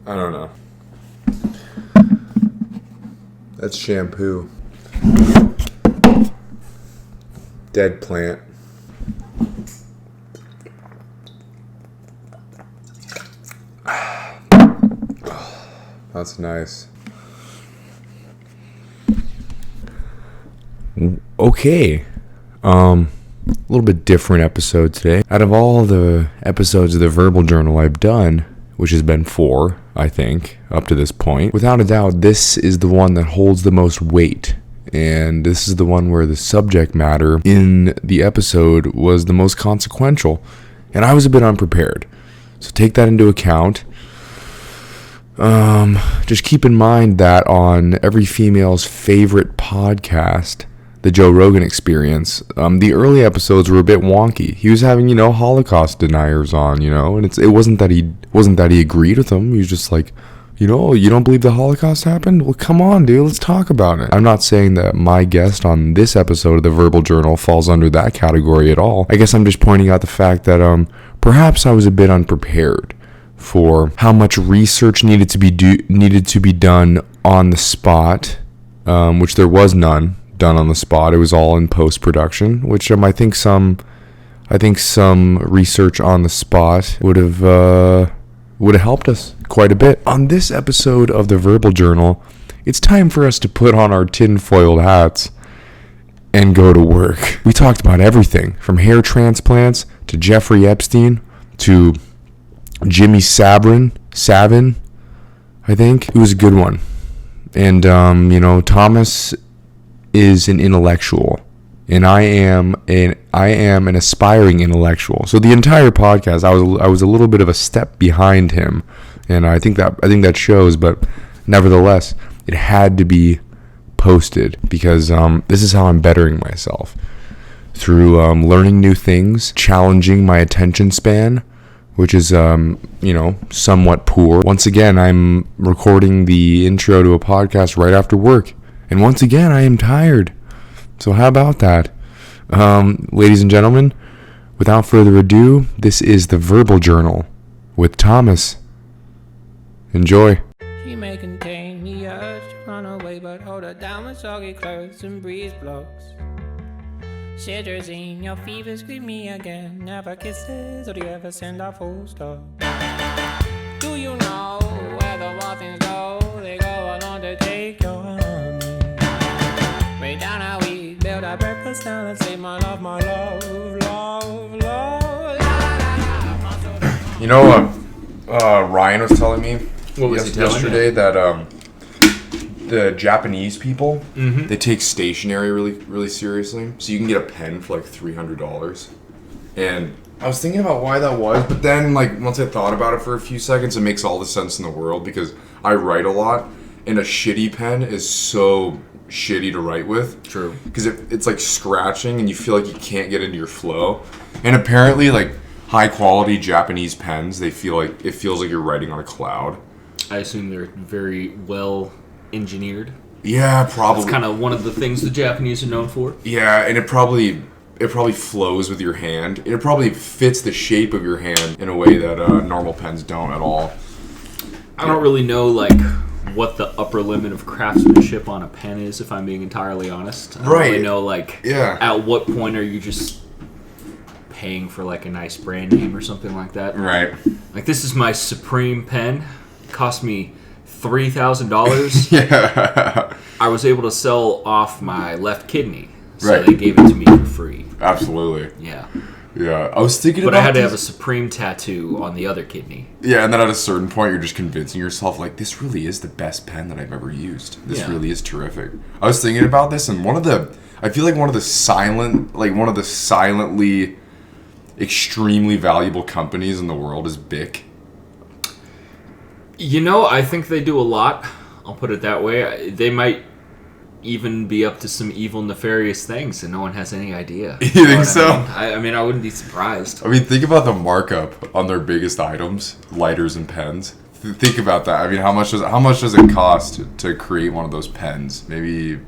I don't know. That's shampoo. Dead plant. That's nice. Okay. A little bit different episode today. Out of all the episodes of the Verbal Journal I've done, which has been 4, I think, up to this point, without a doubt, this is the one that holds the most weight. And this is the one where the subject matter in the episode was the most consequential. And I was a bit unprepared. So take that into account. Just keep in mind that on every female's favorite podcast, the Joe Rogan Experience, the early episodes were a bit wonky. He was having, Holocaust deniers on, and it wasn't that he agreed with them. He was just like, you don't believe the Holocaust happened? Well, come on, dude, let's talk about it. I'm not saying that my guest on this episode of the Verbal Journal falls under that category at all. I guess I'm just pointing out the fact that perhaps I was a bit unprepared for how much research needed to be done on the spot, which there was none done on the spot. It was all in post-production, which I think some research on the spot would have helped us quite a bit. On this episode of the Verbal Journal, it's time for us to put on our tinfoiled hats and go to work. We talked about everything from hair transplants to Jeffrey Epstein to Jimmy Savile, I think. It was a good one. And, Thomas is an intellectual. And I am an aspiring intellectual. So the entire podcast, I was a little bit of a step behind him. And I think that shows, but nevertheless, it had to be posted because this is how I'm bettering myself. Through learning new things, challenging my attention span, which is, somewhat poor. Once again, I'm recording the intro to a podcast right after work. And once again, I am tired. So how about that? Ladies and gentlemen, without further ado, this is the Verbal Journal with Thomas. Enjoy. She may contain the urge to run away, but hold her down with soggy clothes and breeze blocks. Cetirizine, your fever, scream me again. Never kisses, or do you ever send a full stop? Do you know where the muffins go? They go along to take your honey. Way down how we build our breakfast down and say my love, love, love, love. You know what Ryan was telling me yesterday that the Japanese people, they take stationery really, really seriously. So you can get a pen for like $300. And I was thinking about why that was, but then once I thought about it for a few seconds, it makes all the sense in the world because I write a lot, and a shitty pen is so shitty to write with. True. Because it's like scratching, and you feel like you can't get into your flow. And apparently, high quality Japanese pens, it feels like you're writing on a cloud. I assume they're very well engineered. Yeah, probably. That's kind of one of the things the Japanese are known for. Yeah, and it probably flows with your hand. And it probably fits the shape of your hand in a way that normal pens don't at all. I don't really know what the upper limit of craftsmanship on a pen is, if I'm being entirely honest. I don't really know at what point are you just paying for a nice brand name or something like that. Right. This is my Supreme pen. It cost me $3,000. Yeah. I was able to sell off my left kidney, so they gave it to me for free. Absolutely. Yeah. Yeah, I was thinking but about I had to have a Supreme tattoo on the other kidney. Yeah, and then at a certain point, you're just convincing yourself, this really is the best pen that I've ever used. This really is terrific. I was thinking about this, and I feel like one of the silently extremely valuable companies in the world is Bic. I think they do a lot. I'll put it that way. They might even be up to some evil, nefarious things, and no one has any idea. You think so? I mean, I wouldn't be surprised. I mean, think about the markup on their biggest items, lighters and pens. Think about that. I mean, how much does it cost to create one of those pens? Maybe,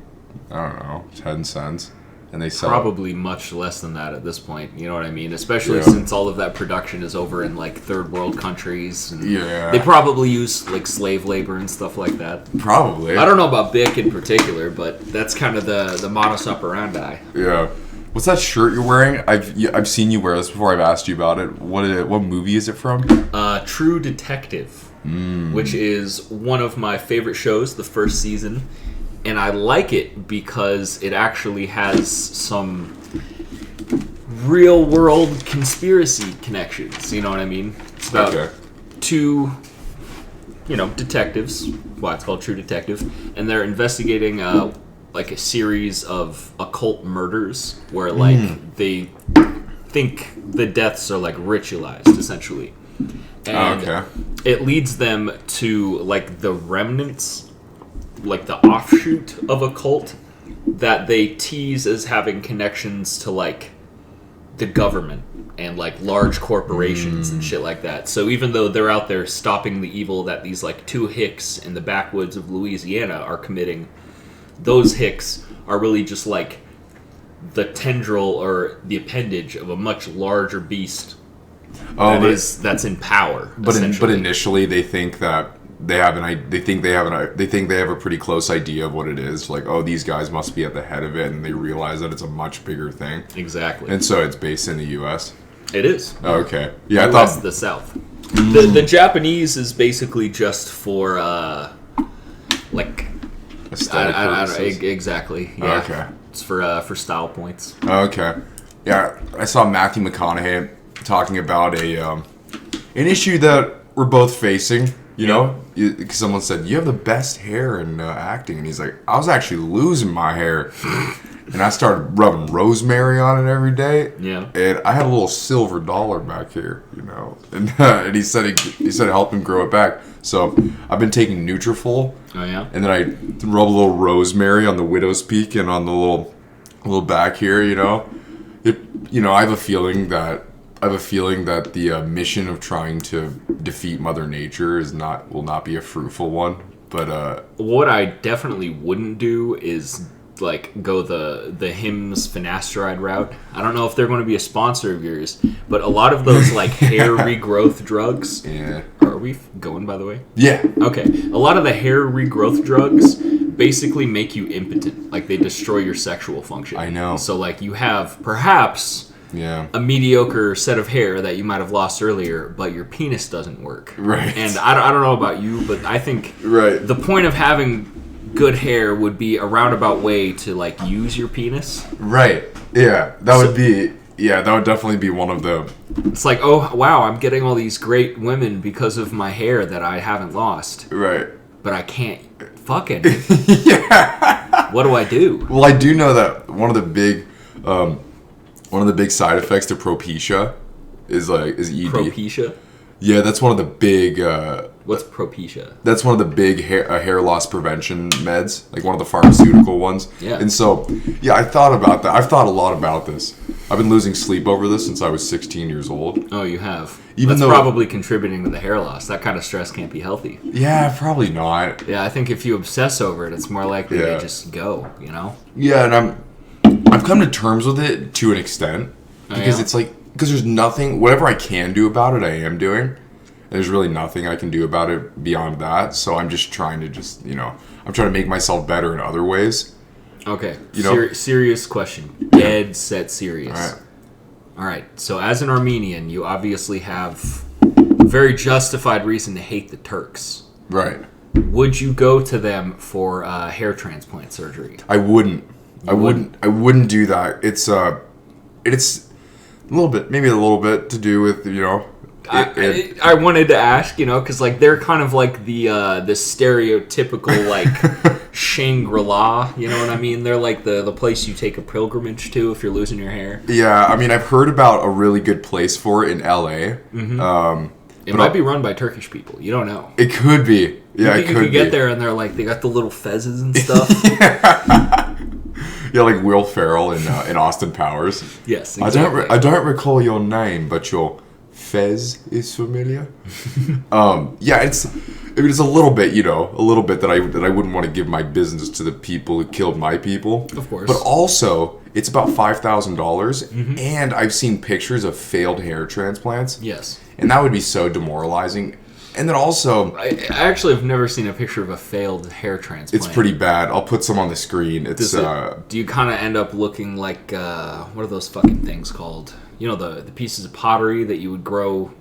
I don't know, 10 cents. and they sell probably much less than that at this point. You know what I mean? Especially since all of that production is over in like third world countries. And they probably use like slave labor and stuff like that. Probably. I don't know about Bic in particular, but that's kind of the modus operandi. Yeah. What's that shirt you're wearing? I've seen you wear this before. I've asked you about it. What movie is it from? True Detective, which is one of my favorite shows, the first season. And I like it because it actually has some real-world conspiracy connections. You know what I mean? It's about two, detectives. Why it's called True Detective. And they're investigating, like, a series of occult murders where, like, they think the deaths are, like, ritualized, essentially. And it leads them to, like, the remnants, like the offshoot of a cult that they tease as having connections to like the government and like large corporations and shit like that. So even though they're out there stopping the evil that these like two hicks in the backwoods of Louisiana are committing, those hicks are really just like the tendril or the appendage of a much larger beast that's in power. But initially they think that they have a pretty close idea of what it is. Like, oh, these guys must be at the head of it, and they realize that it's a much bigger thing. Exactly. And so it's based in the U.S. It is. Oh, okay. Yeah, I thought the South. The Japanese is basically just for like exactly. Yeah. Okay. It's for style points. Okay. Yeah, I saw Matthew McConaughey talking about an issue that we're both facing. You know, because someone said, you have the best hair in acting. And he's like, I was actually losing my hair. And I started rubbing rosemary on it every day. Yeah. And I had a little silver dollar back here, And he said it helped him grow it back. So I've been taking Nutrafol. Oh, yeah? And then I rub a little rosemary on the widow's peak and on the little back here, I have a feeling that the mission of trying to defeat Mother Nature will not be a fruitful one. But what I definitely wouldn't do is like go the Hims finasteride route. I don't know if they're going to be a sponsor of yours, but a lot of those like hair regrowth drugs. Yeah. Are we going, by the way? Yeah. Okay. A lot of the hair regrowth drugs basically make you impotent. Like they destroy your sexual function. I know. So like you have perhaps a mediocre set of hair that you might have lost earlier, but your penis doesn't work. Right. And I don't know about you, but I think the point of having good hair would be a roundabout way to like use your penis. Right. Yeah. That would definitely be one of the... It's like, oh, wow, I'm getting all these great women because of my hair that I haven't lost. Right. But I can't fucking... Yeah. What do I do? Well, I do know that one of the big side effects to Propecia is ED. Propecia? Yeah, that's one of the big... What's Propecia? That's one of the big hair loss prevention meds, like one of the pharmaceutical ones. Yeah. And so, I thought about that. I've thought a lot about this. I've been losing sleep over this since I was 16 years old. Oh, you have? That's probably contributing to the hair loss. That kind of stress can't be healthy. Yeah, probably not. Yeah, I think if you obsess over it, it's more likely to just go, Yeah, and I've come to terms with it to an extent. Because it's like, because there's nothing, whatever I can do about it, I am doing. And there's really nothing I can do about it beyond that. So I'm just trying to I'm trying to make myself better in other ways. Okay. Serious question. Dead set serious. All right. So as an Armenian, you obviously have a very justified reason to hate the Turks. Right. Would you go to them for hair transplant surgery? I wouldn't. I wouldn't do that. It's a little bit to do with, I wanted to ask, because like they're kind of like the stereotypical like Shangri-La, you know what I mean? They're like the place you take a pilgrimage to if you're losing your hair. Yeah, I mean, I've heard about a really good place for it in LA. Mm-hmm. It might be run by Turkish people. You don't know. It could be. Yeah, it could be. You could get there and they're like, they got the little fezzes and stuff. Yeah, like Will Ferrell in Austin Powers. Yes, exactly. I don't recall your name, but your fez is familiar. Yeah, mean, it's a little bit, that I wouldn't want to give my business to the people who killed my people. Of course. But also, it's about $5,000, and I've seen pictures of failed hair transplants. Yes. And that would be so demoralizing. And then also... I actually have never seen a picture of a failed hair transplant. It's pretty bad. I'll put some on the screen. It's do you kind of end up looking like... what are those fucking things called? You know, the pieces of pottery that you would grow...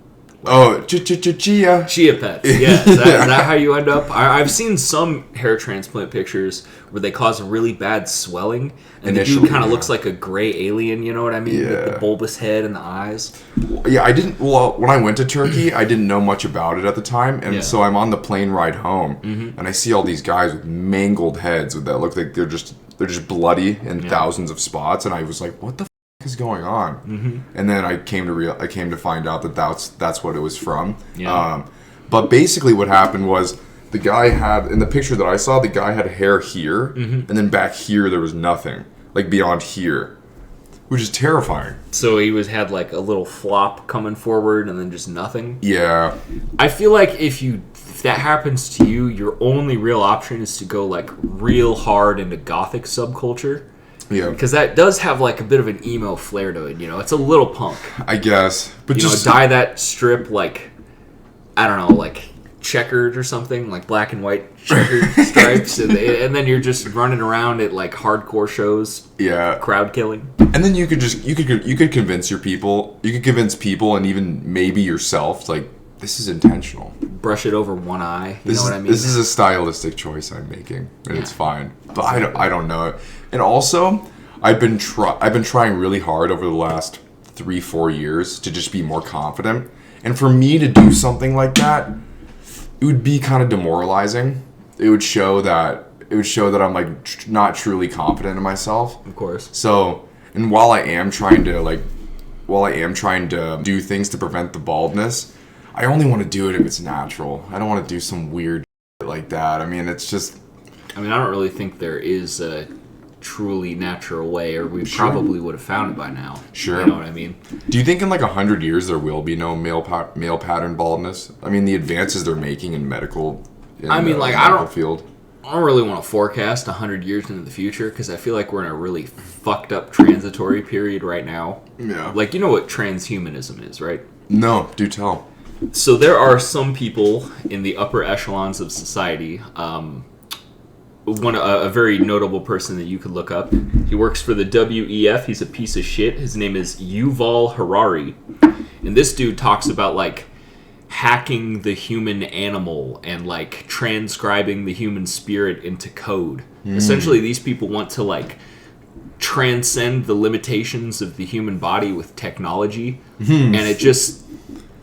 chia. Chia pets, yeah. Is that how you end up? I've seen some hair transplant pictures where they cause really bad swelling, and the dude kind of looks like a gray alien, you know what I mean? Yeah. With the bulbous head and the eyes. Yeah, I didn't... Well, when I went to Turkey, I didn't know much about it at the time, and so I'm on the plane ride home, and I see all these guys with mangled heads that look like they're just bloody in thousands of spots, and I was like, what the is going on? And then I came to find out that that's what it was from. But basically what happened was the guy had, in the picture that I saw, the guy had hair here, and then back here there was nothing, like beyond here, which is terrifying. So he had like a little flop coming forward and then just nothing. Yeah. I feel like if that happens to you, your only real option is to go like real hard into gothic subculture. Yeah, because that does have like a bit of an emo flair to it, it's a little punk, I guess. But just dye that strip like, I don't know, like checkered or something, like black and white checkered stripes, and then you're just running around at like hardcore shows, crowd killing. And then you could convince people, and even maybe yourself, like, this is intentional. Brush it over one eye. You know what I mean? This is a stylistic choice I'm making, and it's fine. But I don't know. And also, I've been trying really hard over the last 3-4 years to just be more confident. And for me to do something like that, it would be kind of demoralizing. It would show that I'm like not truly confident in myself. Of course. So, and while I am trying to do things to prevent the baldness, I only want to do it if it's natural. I don't want to do some weird shit like that. I mean, it's just... I don't really think there is a truly natural way, or we probably would have found it by now. Sure. You know what I mean? Do you think in like 100 years there will be no male pattern baldness? I mean, the advances they're making in medical field. I don't really want to forecast 100 years into the future, because I feel like we're in a really fucked up transitory period right now. Yeah. Like, you know what transhumanism is, right? No, do tell. So there are some people in the upper echelons of society. A very notable person that you could look up. He works for the WEF. He's a piece of shit. His name is Yuval Harari, and this dude talks about like hacking the human animal and like transcribing the human spirit into code. Essentially, these people want to like transcend the limitations of the human body with technology, and it just...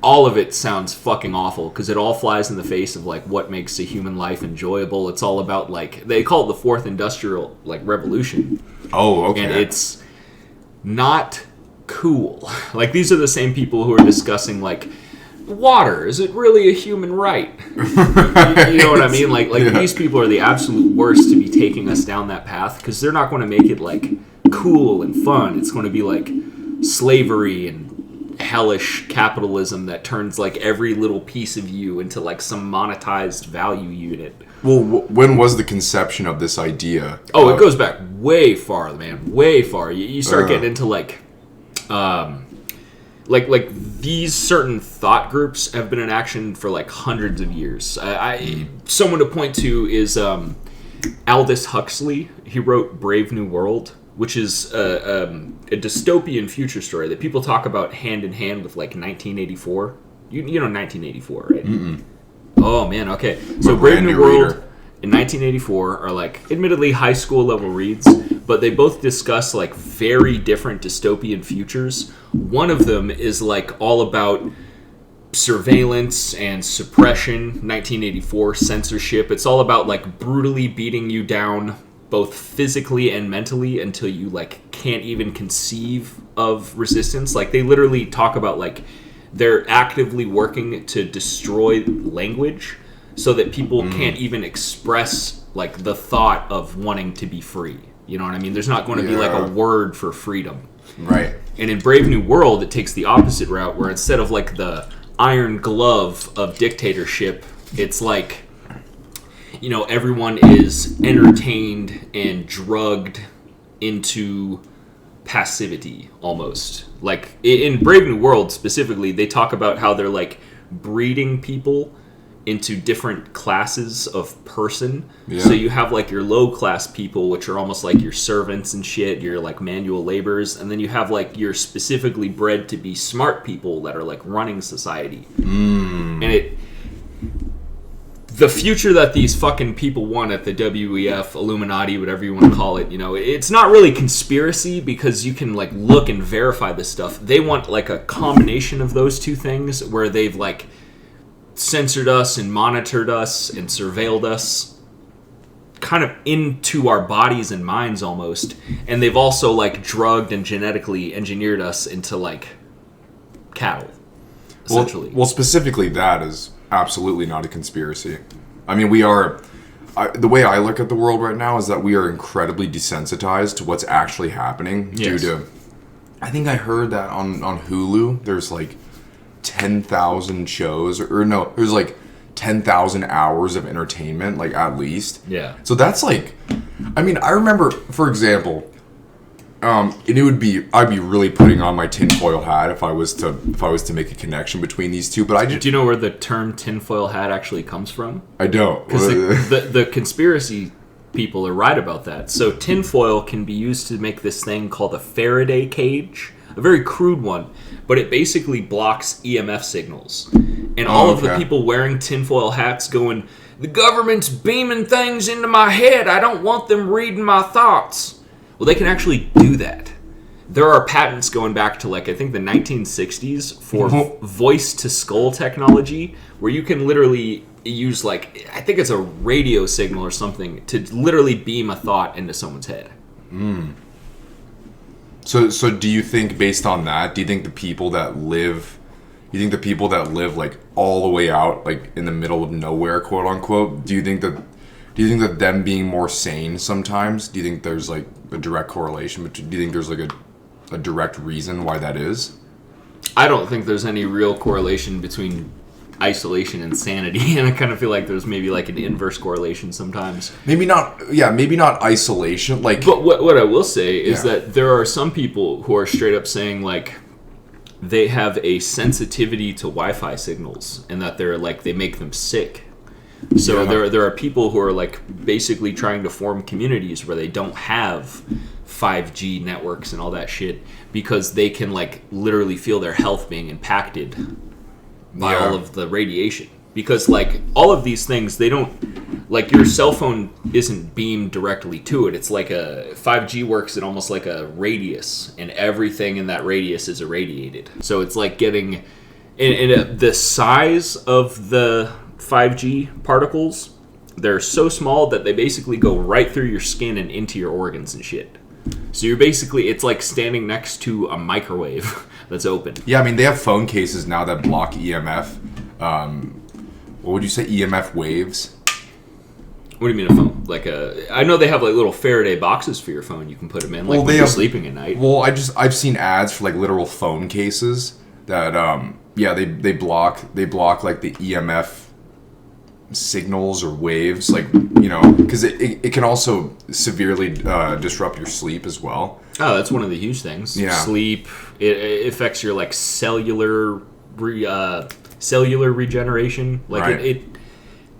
all of it sounds fucking awful, because it all flies in the face of like what makes a human life enjoyable. It's all about like, they call it the fourth industrial like revolution. Oh, okay. And it's not cool. Like, these are the same people who are discussing like, water, is it really a human right? You know what I mean? Like these people are the absolute worst to be taking us down that path, because they're not going to make it like cool and fun. It's going to be like slavery and hellish capitalism that turns like every little piece of you into like some monetized value unit. Well, when was the conception of this idea? Oh, it goes back way far, man. Way far. You start getting into like these certain thought groups have been in action for like hundreds of years. Someone to point to is Aldous Huxley. He wrote Brave New World, which is a dystopian future story that people talk about hand in hand with like 1984. You know 1984, right? Mm-mm. Oh man, okay. So Brave New World and 1984 are like admittedly high school level reads, but they both discuss like very different dystopian futures. One of them is like all about surveillance and suppression. 1984, censorship. It's all about like brutally beating you down both physically and mentally until you like can't even conceive of resistance. Like, they literally talk about like they're actively working to destroy language so that people can't even express like the thought of wanting to be free. You know what I mean? There's not going to be like a word for freedom. Right. And in Brave New World, it takes the opposite route, where instead of like the iron glove of dictatorship It's like, you know, everyone is entertained and drugged into passivity almost. Like in Brave New World specifically, they talk about how they're like breeding people into different classes of person. Yeah. So you have like your low class people, which are almost like your servants and shit, your like manual laborers, and then you have like your specifically bred to be smart people that are like running society. And the future that these fucking people want at the WEF, Illuminati, whatever you want to call it, you know, it's not really conspiracy because you can like look and verify this stuff. They want like a combination of those two things where they've like censored us and monitored us and surveilled us kind of into our bodies and minds almost. And they've also like drugged and genetically engineered us into like cattle, essentially. Well, specifically that is absolutely not a conspiracy. I mean, we are... the way I look at the world right now is that we are incredibly desensitized to what's actually happening due to... I think I heard that on Hulu, there's like 10,000 shows, or no, there's like 10,000 hours of entertainment, like at least. Yeah. So that's like... I mean, I remember, for example... and it would be, I'd be really putting on my tinfoil hat if I was to make a connection between these two. But I just... Do you know where the term tinfoil hat actually comes from? I don't. Because the conspiracy people are right about that. So tinfoil can be used to make this thing called a Faraday cage, a very crude one, but it basically blocks EMF signals. And all of the people wearing tinfoil hats going, "The government's beaming things into my head. I don't want them reading my thoughts." Well, they can actually do that. There are patents going back to, like, I think the 1960s for voice-to-skull technology, where you can literally use, like, I think it's a radio signal or something, to literally beam a thought into someone's head. So do you think, based on that, do you think the people that live, like, all the way out, like, in the middle of nowhere, quote-unquote, do you think that them being more sane sometimes, do you think there's like a direct correlation? Do you think there's like a direct reason why that is? I don't think there's any real correlation between isolation and sanity, and I kind of feel like there's maybe like an inverse correlation sometimes. Maybe not isolation. Like, but what I will say is that there are some people who are straight up saying like they have a sensitivity to Wi-Fi signals, and that they're like they make them sick. So there are people who are like basically trying to form communities where they don't have 5G networks and all that shit because they can like literally feel their health being impacted by all of the radiation. Because like all of these things, they don't, like your cell phone isn't beamed directly to it. It's like 5G works at almost like a radius, and everything in that radius is irradiated. So it's like getting, the size of the 5G particles, they're so small that they basically go right through your skin and into your organs and shit. So you're basically, it's like standing next to a microwave that's open. Yeah, I mean, they have phone cases now that block EMF. What would you say, EMF waves? What do you mean a phone? Like I know they have like little Faraday boxes for your phone you can put them in, like when you're sleeping at night. Well, I've seen ads for like literal phone cases that, they block like the EMF signals or waves, like, you know, because it can also severely disrupt your sleep as well. Oh, that's one of the huge things. Yeah. Sleep, it affects your like cellular regeneration. Like it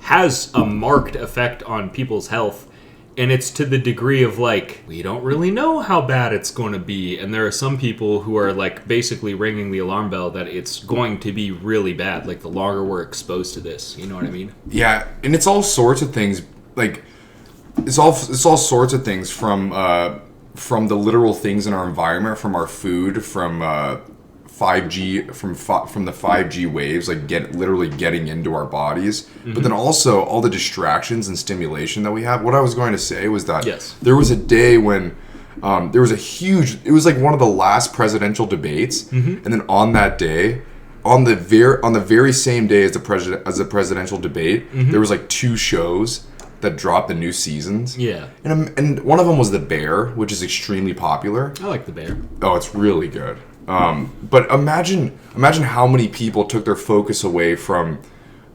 has a marked effect on people's health, and it's to the degree of like we don't really know how bad it's going to be, and there are some people who are like basically ringing the alarm bell that it's going to be really bad, like the longer we're exposed to this, you know what I mean? Yeah, and it's all sorts of things, like it's all sorts of things from the literal things in our environment, from our food, from 5G, from the 5G waves, like literally getting into our bodies, but then also all the distractions and stimulation that we have. What I was going to say was that there was a day when there was it was like one of the last presidential debates, and then on that day, on the very same day as the presidential debate, there was like 2 shows that dropped the new seasons. Yeah. And one of them was The Bear, which is extremely popular. I like The Bear. Oh, it's really good. But imagine how many people took their focus away from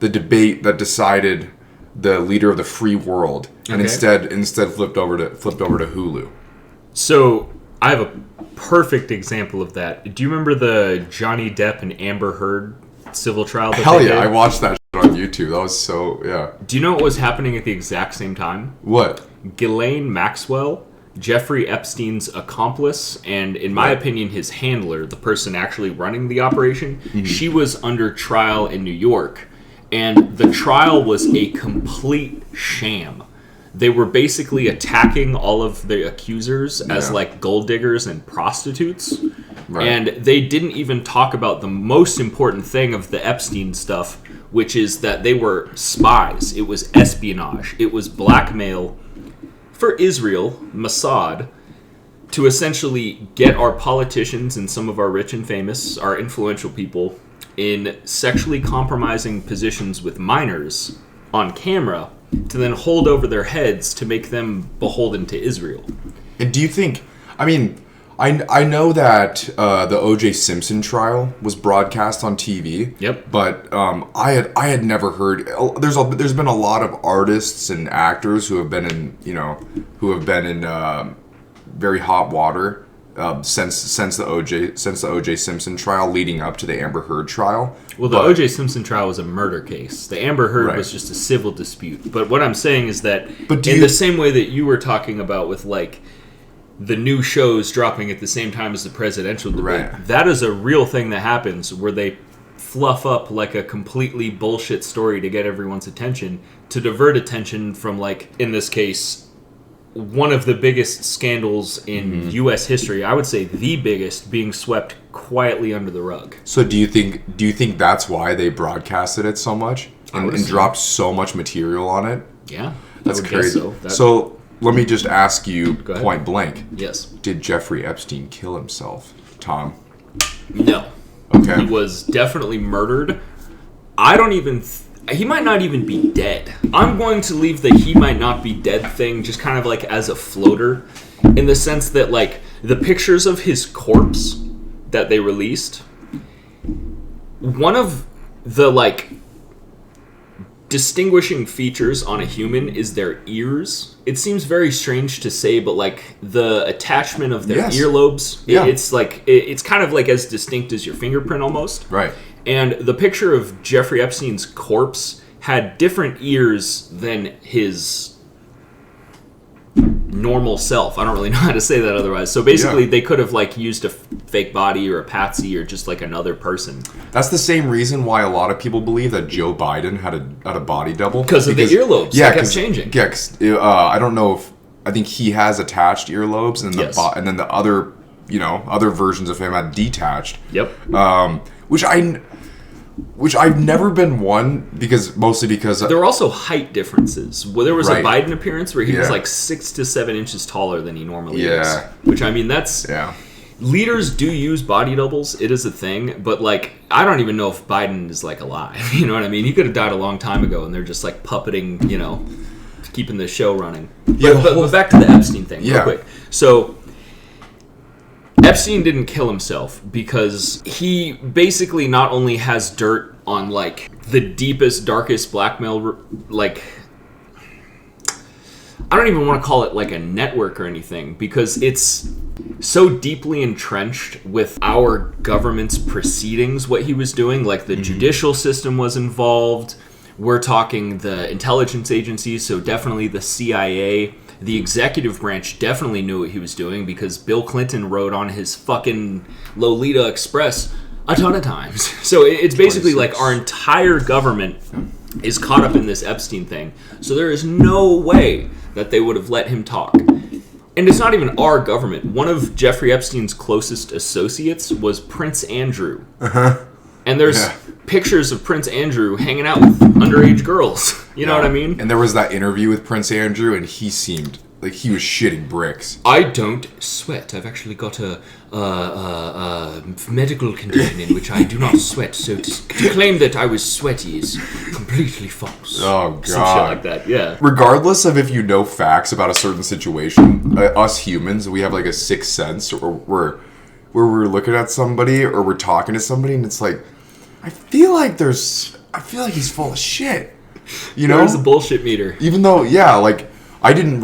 the debate that decided the leader of the free world, and instead flipped over to Hulu. So I have a perfect example of that. Do you remember the Johnny Depp and Amber Heard civil trial? Hell yeah, I watched that shit on YouTube. That was so, yeah. Do you know what was happening at the exact same time? What? Ghislaine Maxwell, Jeffrey Epstein's accomplice, and in my opinion, his handler, the person actually running the operation, she was under trial in New York. And the trial was a complete sham. They were basically attacking all of the accusers as like gold diggers and prostitutes. Right. And they didn't even talk about the most important thing of the Epstein stuff, which is that they were spies. It was espionage. It was blackmail for Israel, Mossad, to essentially get our politicians and some of our rich and famous, our influential people, in sexually compromising positions with minors on camera to then hold over their heads to make them beholden to Israel. And do you think, I mean, I know that the O.J. Simpson trial was broadcast on TV. Yep. But I had never heard. There's been a lot of artists and actors who have been in very hot water since the O.J. Simpson trial, leading up to the Amber Heard trial. Well, the O.J. Simpson trial was a murder case. The Amber Heard was just a civil dispute. But what I'm saying is that the same way that you were talking about with like the new shows dropping at the same time as the presidential debate, that is a real thing that happens where they fluff up like a completely bullshit story to get everyone's attention, to divert attention from, like, in this case, one of the biggest scandals in U.S. history. I would say the biggest, being swept quietly under the rug. So do you think that's why they broadcasted it so much and dropped so much material on it? Yeah, that's crazy. So let me just ask you point blank. Yes. Did Jeffrey Epstein kill himself, Tom? No. Okay. He was definitely murdered. I don't even... he might not even be dead. I'm going to leave the he might not be dead thing just kind of like as a floater, in the sense that, like, the pictures of his corpse that they released, one of the, like, distinguishing features on a human is their ears. It seems very strange to say, but, like, the attachment of their earlobes, it's like, it's kind of like as distinct as your fingerprint almost. Right. And the picture of Jeffrey Epstein's corpse had different ears than his normal self. I don't really know how to say that otherwise. So basically, they could have, like, used a fake body or a patsy or just like another person. That's the same reason why a lot of people believe that Joe Biden had a body double. Because of the earlobes. Yeah, they kept changing. Yeah, I don't know if... I think he has attached earlobes, and and then the other, other versions of him had detached. Yep. Which I've never been one, mostly because there were also height differences. Well, there was a Biden appearance where he was like 6 to 7 inches taller than he normally is. Which, I mean, that's... Leaders do use body doubles. It is a thing. But, like, I don't even know if Biden is, like, alive. You know what I mean? He could have died a long time ago, and they're just, like, puppeting, keeping the show running. But back to the Epstein thing real quick. So... Epstein didn't kill himself because he basically not only has dirt on, like, the deepest, darkest blackmail, like, I don't even want to call it, like, a network or anything, because it's so deeply entrenched with our government's proceedings, what he was doing. Like, the judicial system was involved. We're talking the intelligence agencies, so definitely the CIA. The executive branch definitely knew what he was doing because Bill Clinton rode on his fucking Lolita Express a ton of times. So it's basically like our entire government is caught up in this Epstein thing. So there is no way that they would have let him talk. And it's not even our government. One of Jeffrey Epstein's closest associates was Prince Andrew. And there's pictures of Prince Andrew hanging out with underage girls. You know what I mean? And there was that interview with Prince Andrew, and he seemed like he was shitting bricks. I don't sweat. I've actually got a medical condition in which I do not sweat. So to claim that I was sweaty is completely false. Oh, God. Some shit like that, yeah. Regardless of if you know facts about a certain situation, us humans, we have like a sixth sense, or where we're looking at somebody or we're talking to somebody, and it's like, I feel like there's I feel like he's full of shit. You know? There's a bullshit meter. Even though, yeah, like, I didn't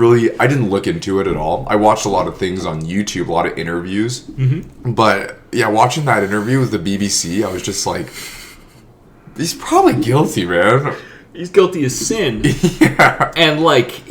look into it at all. I watched a lot of things on YouTube, a lot of interviews. Mm-hmm. But, yeah, watching that interview with the BBC, I was just like, he's probably guilty, man. He's guilty as sin. Yeah. And, like,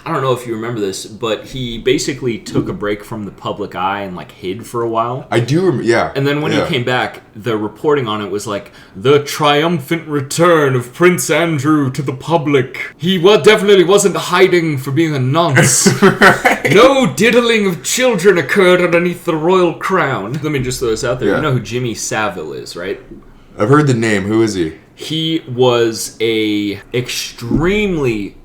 I don't know if you remember this, but he basically took a break from the public eye and, like, hid for a while. I do remember, yeah. And then when he came back, the reporting on it was like, the triumphant return of Prince Andrew to the public. He definitely wasn't hiding for being a nonce. Right. No diddling of children occurred underneath the royal crown. Let me just throw this out there. Yeah. You know who Jimmy Savile is, right? I've heard the name. Who is he? He was a extremely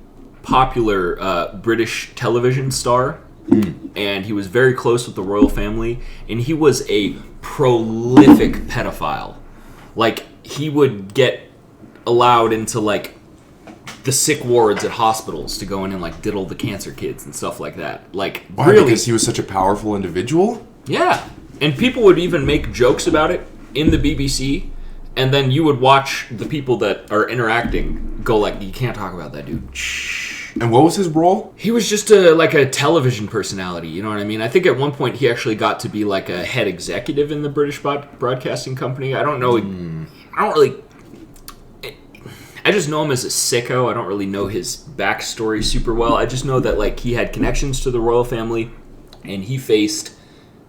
popular British television star, and he was very close with the royal family, and he was a prolific pedophile. Like, he would get allowed into, like, the sick wards at hospitals to go in and, like, diddle the cancer kids and stuff like that. Like, why? Really, because he was such a powerful individual? Yeah. And people would even make jokes about it in the BBC, and then you would watch the people that are interacting go like, you can't talk about that dude. Shh. And what was his role? He was just a television personality, you know what I mean? I think at one point he actually got to be like a head executive in the British Broadcasting Company. I don't know. I just know him as a sicko. I don't really know his backstory super well. I just know that, like, he had connections to the royal family, and he faced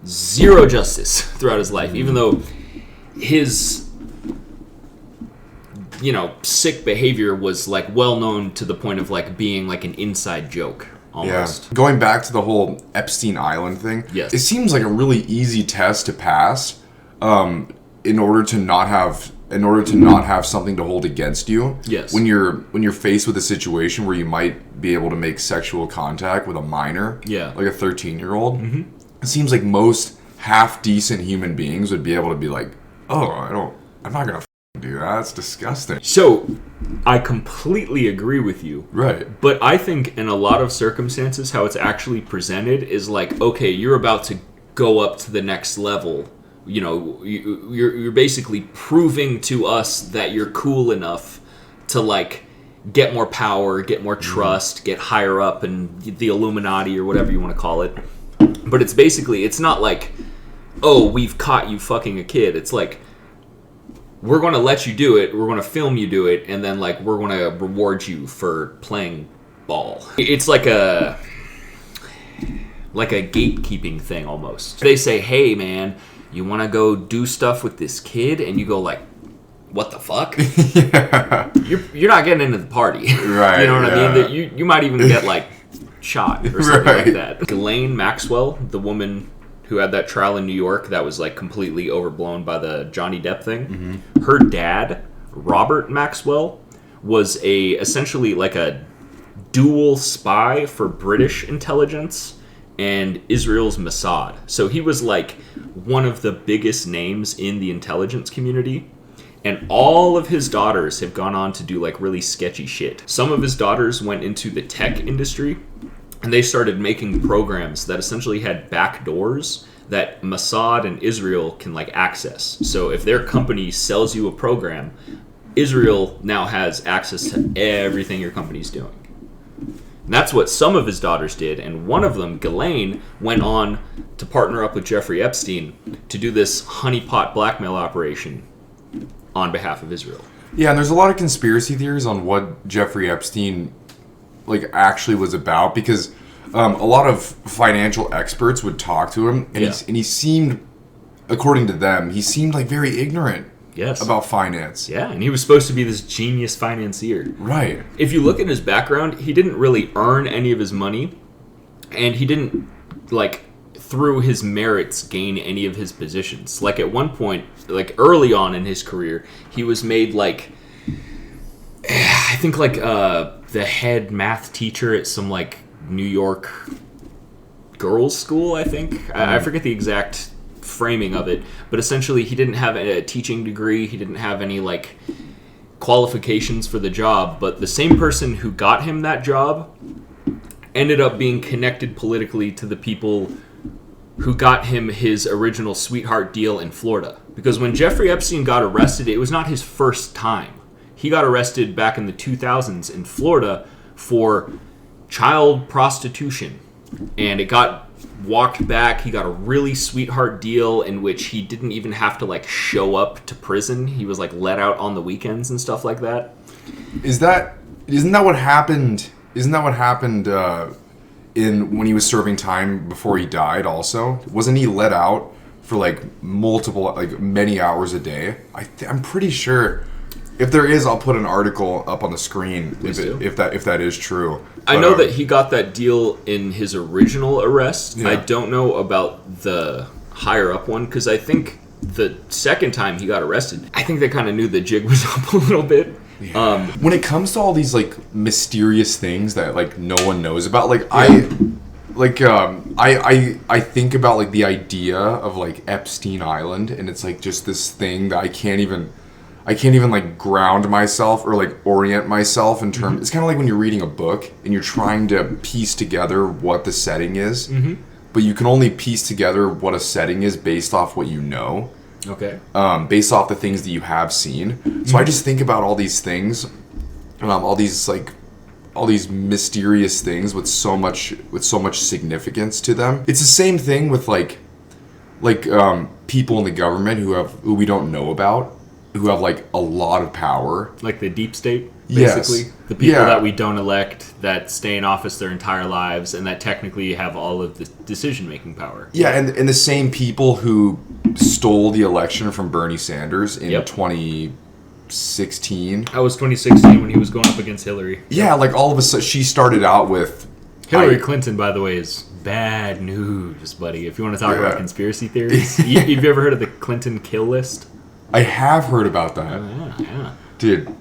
zero justice throughout his life, even though his, you know, sick behavior was, like, well known to the point of, like, being like an inside joke almost. Yeah. Going back to the whole Epstein Island thing, yes. It seems like a really easy test to pass in order to not have something to hold against you. Yes. When you're faced with a situation where you might be able to make sexual contact with a minor, yeah, like a 13-year-old. Mm-hmm. It seems like most half decent human beings would be able to be like, oh, I'm not gonna do that. That's disgusting. So, I completely agree with you. Right. But I think in a lot of circumstances, how it's actually presented is like, okay, you're about to go up to the next level. You know, you're basically proving to us that you're cool enough to, like, get more power, get more trust, get higher up in the Illuminati or whatever you want to call it. But it's basically, it's not like, oh, we've caught you fucking a kid. It's like, we're going to let you do it, we're going to film you do it, and then, like, we're going to reward you for playing ball. It's like a gatekeeping thing almost. They say, hey, man, you want to go do stuff with this kid? And you go like, what the fuck? Yeah. You're not getting into the party. Right. You know what I mean? You might even get, like, shot or something like that. Ghislaine Maxwell, the woman who had that trial in New York that was, like, completely overblown by the Johnny Depp thing. Mm-hmm. Her dad, Robert Maxwell, was essentially like a dual spy for British intelligence and Israel's Mossad. So he was, like, one of the biggest names in the intelligence community. And all of his daughters have gone on to do, like, really sketchy shit. Some of his daughters went into the tech industry, and they started making programs that essentially had back doors that Mossad and Israel can, like, access. So if their company sells you a program, Israel now has access to everything your company's doing. And that's what some of his daughters did, and one of them, Ghislaine, went on to partner up with Jeffrey Epstein to do this honeypot blackmail operation on behalf of Israel. Yeah, and there's a lot of conspiracy theories on what Jeffrey Epstein, like, actually was about, because a lot of financial experts would talk to him, and he seemed, according to them, he seemed like very ignorant. Yes. About finance. Yeah, and he was supposed to be this genius financier. Right. If you look at his background, he didn't really earn any of his money, and he didn't, like, through his merits, gain any of his positions. Like, at one point, like, early on in his career, he was made, like, I think, like, the head math teacher at some, like, New York girls' school, I think. I forget the exact framing of it, but essentially he didn't have a teaching degree, he didn't have any, like, qualifications for the job, but the same person who got him that job ended up being connected politically to the people who got him his original sweetheart deal in Florida. Because when Jeffrey Epstein got arrested, it was not his first time. He got arrested back in the 2000s in Florida for child prostitution. And it got walked back. He got a really sweetheart deal in which he didn't even have to, like, show up to prison. He was, like, let out on the weekends and stuff like that. Isn't that what happened? Isn't that what happened in when he was serving time before he died? Also, wasn't he let out for like many hours a day? I'm pretty sure. If there is, I'll put an article up on the screen if that is true. I know that he got that deal in his original arrest. Yeah. I don't know about the higher up one because I think the second time he got arrested, I think they kind of knew the jig was up a little bit. Yeah. When it comes to all these like mysterious things that like no one knows about, like I think about like the idea of like Epstein Island, and it's like just this thing that I can't even like ground myself or like orient myself in terms. Mm-hmm. It's kind of like when you're reading a book and you're trying to piece together what the setting is, but you can only piece together what a setting is based off what you know. Okay. Based off the things that you have seen. So I just think about all these things, all these mysterious things with so much significance to them. It's the same thing with like people in the government who we don't know about, who have like a lot of power. Like the deep state, basically. Yes. The people that we don't elect, that stay in office their entire lives, and that technically have all of the decision-making power. Yeah, and the same people who stole the election from Bernie Sanders in 2016. That was 2016 when he was going up against Hillary. Yeah, like all of a sudden, she started out with... Hillary Clinton, by the way, is bad news, buddy. If you want to talk about conspiracy theories. Have you ever heard of the Clinton kill list? I have heard about that. Oh, yeah. Dude.